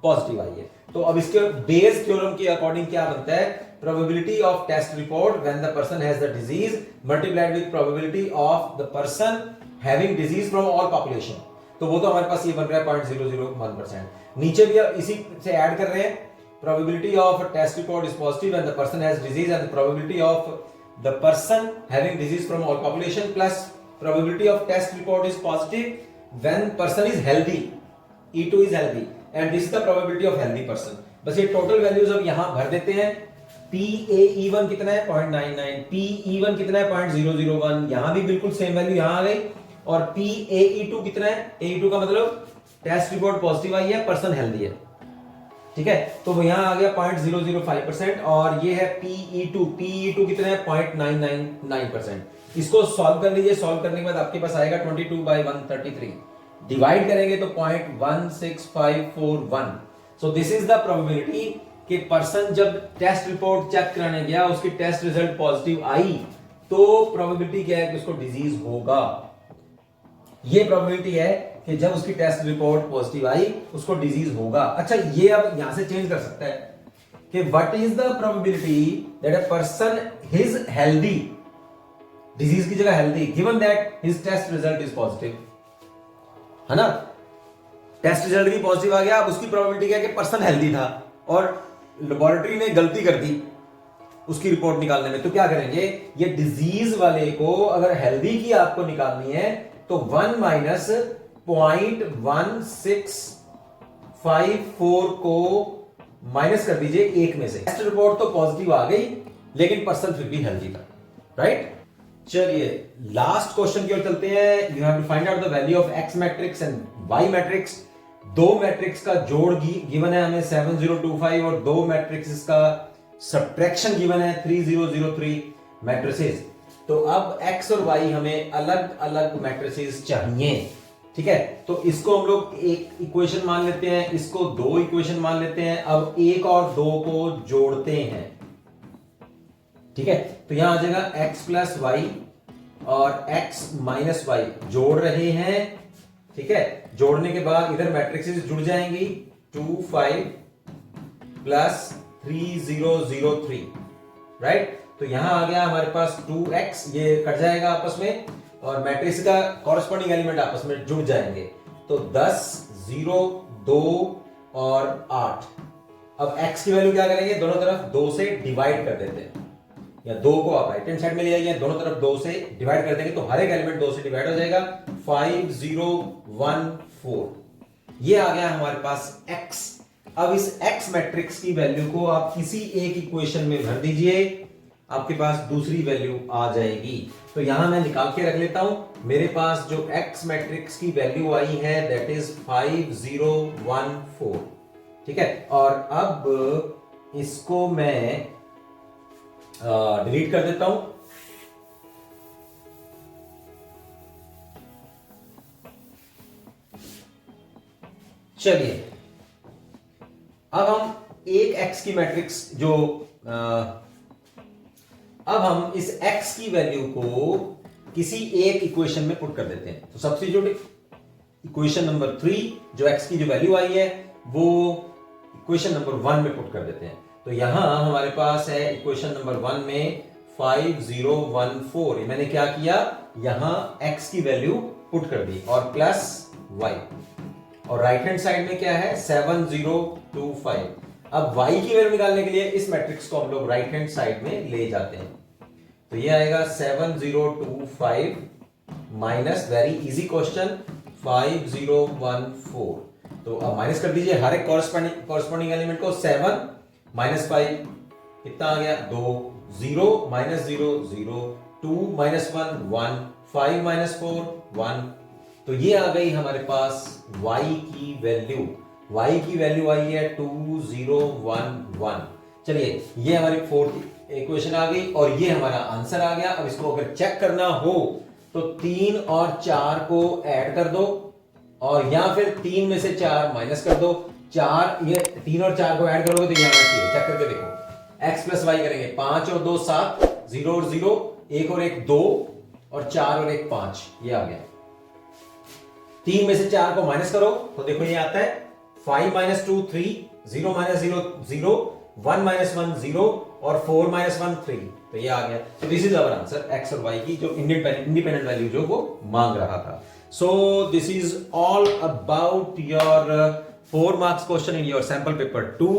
[SPEAKER 1] पॉजिटिव आई है। तो अब इसके बेस थ्योरम के अकॉर्डिंग क्या बनता है? Probability of test report when the person has the disease multiplied with probability of the person having disease from all population. तो वो तो हमारे पास ये बन रहा है 0.001%। नीचे भी इसी से ऐड कर रहे हैं, probability of test report is positive when the person has disease and the probability of the person having disease from all population plus probability of test report is positive when person is healthy, E2 is healthy and this is the probability of healthy person. बस ये total values अब यहां भर देते हैं। PAE1 कितना है 0.99, PE1 कितना है 0.001, यहां भी बिल्कुल सेम वैल्यू यहां आ गई। और PAE2 कितना है? AE2 का मतलब टेस्ट रिपोर्ट पॉजिटिव आई है, पर्सन हेल्दी है। ठीक है, तो वो यहां आ गया 0.005% और ये है PE2 कितना है 0.999%। इसको सॉल्व कर लीजिए, सॉल्व करने के बाद आपके पास आएगा 22/133, डिवाइड करेंगे तो 0.16541। सो दिस इज द प्रोबेबिलिटी कि पर्सन जब टेस्ट रिपोर्ट चेक कराने गया उसकी टेस्ट रिजल्ट पॉजिटिव आई, तो प्रोबेबिलिटी क्या है कि उसको डिजीज होगा। ये प्रोबेबिलिटी है कि जब उसकी टेस्ट रिपोर्ट पॉजिटिव आई उसको डिजीज होगा। अच्छा, ये अब यहां से चेंज कर सकता है कि what is the probability that a person is healthy, disease की जगह healthy, given that his test result is positive, है ना? टेस्ट रिजल्ट भी पॉजिटिव आ गया, अब उसकी प्रोबेबिलिटी क्या है कि पर्सन हेल्दी था और लेबोरेटरी ने गलती कर दी उसकी रिपोर्ट निकालने में। तो क्या करेंगे, ये डिजीज वाले को अगर हेल्दी की आपको निकालनी है तो 1 माइनस 0.1654 को माइनस कर दीजिए 1 में से। टेस्ट रिपोर्ट तो पॉजिटिव आ गई लेकिन पर्सन फिर भी हेल्दी था, राइट? चलिए लास्ट क्वेश्चन की ओर चलते हैं। You have to find out the value of X matrix and Y matrix. दो मैट्रिक्स का जोड़ गिवन है हमें 7025 और दो मैट्रिक्स का सब्ट्रैक्शन गिवन है 3003। मैट्रिसेस। तो अब x और y हमें अलग अलग मैट्रिसेस चाहिए, ठीक है। तो इसको हम लोग एक इक्वेशन मान लेते हैं, इसको दो इक्वेशन मान लेते हैं। अब एक और दो को जोड़ते हैं, ठीक है। तो यहां आ जाएगा x प्लस वाई और x माइनस वाई, जोड़ रहे हैं, ठीक है। जोड़ने के बाद इधर मैट्रिक्सेस जुड़ जाएंगी, 2 5 प्लस 3 0 0 3, राइट। तो यहां आ गया हमारे पास 2x, ये कट जाएगा आपस में और मैट्रिक्स का कॉरस्पॉन्डिंग एलिमेंट आपस में जुड़ जाएंगे। तो 10 0 2 और 8। अब x की वैल्यू क्या करेंगे, दोनों तरफ 2 से डिवाइड कर देते हैं, या 2 को आप राइट हैंड साइड में ले जाइए, दोनों तरफ 2 से डिवाइड कर देंगे तो हर एक एलिमेंट 2 से डिवाइड हो जाएगा। 5 0 1 4, ये आ गया हमारे पास x। अब इस x मैट्रिक्स की वैल्यू को आप किसी एक इक्वेशन में भर दीजिए, आपके पास दूसरी वैल्यू आ जाएगी। तो यहां मैं निकाल के रख लेता हूं, मेरे पास जो x मैट्रिक्स की वैल्यू आई है दैट इज 5 0 1 4, ठीक है। और अब इसको मैं डिलीट कर देता हूं। चलिए अब हम एक x की मैट्रिक्स जो अब हम इस x की वैल्यू को किसी एक इक्वेशन में पुट कर देते हैं। तो सब्स्टिट्यूट इक्वेशन नंबर 3, जो x की जो वैल्यू आई है वो इक्वेशन नंबर 1 में पुट कर देते हैं। तो यहां हमारे पास है इक्वेशन नंबर 1 में 5 0 1 4, मैंने क्या किया, यहां x की वैल्यू पुट कर दी और प्लस y, और राइट हैंड साइड में क्या है 7 0 2 5। अब y की वैल्यू निकालने के लिए इस मैट्रिक्स को हम लोग राइट हैंड साइड में ले जाते हैं। तो ये आएगा 7 0 2 5 माइनस, वेरी इजी क्वेश्चन, 5 0 1 4। तो अब माइनस कर दीजिए हर एक कॉरस्पॉन्डिंग एलिमेंट को। 7 माइनस 5 कितना आ गया, 2 0 माइनस 0 0 2 माइनस 1 1 5 माइनस 4 1। तो ये आ गई हमारे पास y की वैल्यू। y की वैल्यू आई है 2 0 1 1। चलिए ये हमारी फोर्थ इक्वेशन आ गई और ये हमारा आंसर आ गया। अब इसको अगर चेक करना हो तो 3 और 4 को ऐड कर दो और या फिर 3 में से 4 माइनस कर दो। 4, ये 3 और 4 को ऐड करोगे तो ये आना चाहिए, चेक करके देखो। x प्लस वाई करेंगे, 5 और 2 7, 0 और 0, 1 और 1 2 और 4 और 1 5, ये आ गया। 3 में से 4 को माइनस करो तो देखो ये आता है 5 माइनस 2 3, 0 माइनस 0 0, 1 माइनस 1 0 और 4 माइनस 1 3। तो ये आ गया। तो this is our answer, x और y की जो इंडिपेंडेंट वैल्यू जो वो मांग रहा था। सो this is all about your 4 marks question in your sample paper 2।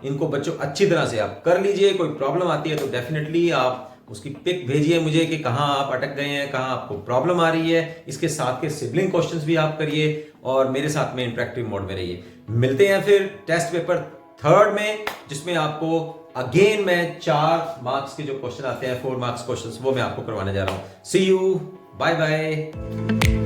[SPEAKER 1] इनको बच्चों अच्छी तरह से आप कर लीजिए। कोई प्रॉब्लम आती है तो डेफिनेटली आप उसकी पिक भेजिए मुझे कि कहां आप अटक गए हैं, कहां आपको प्रॉब्लम आ रही है। इसके साथ के सिबलिंग क्वेश्चंस भी आप करिए और मेरे साथ में इंटरेक्टिव मोड में रहिए। मिलते हैं फिर टेस्ट पेपर 3 में, जिसमें आपको अगेन मैं 4 मार्क्स के जो क्वेश्चन आते हैं, 4 मार्क्स क्वेश्चंस, वो मैं आपको करवाने जा रहा हूं। सी यू, बाय बाय।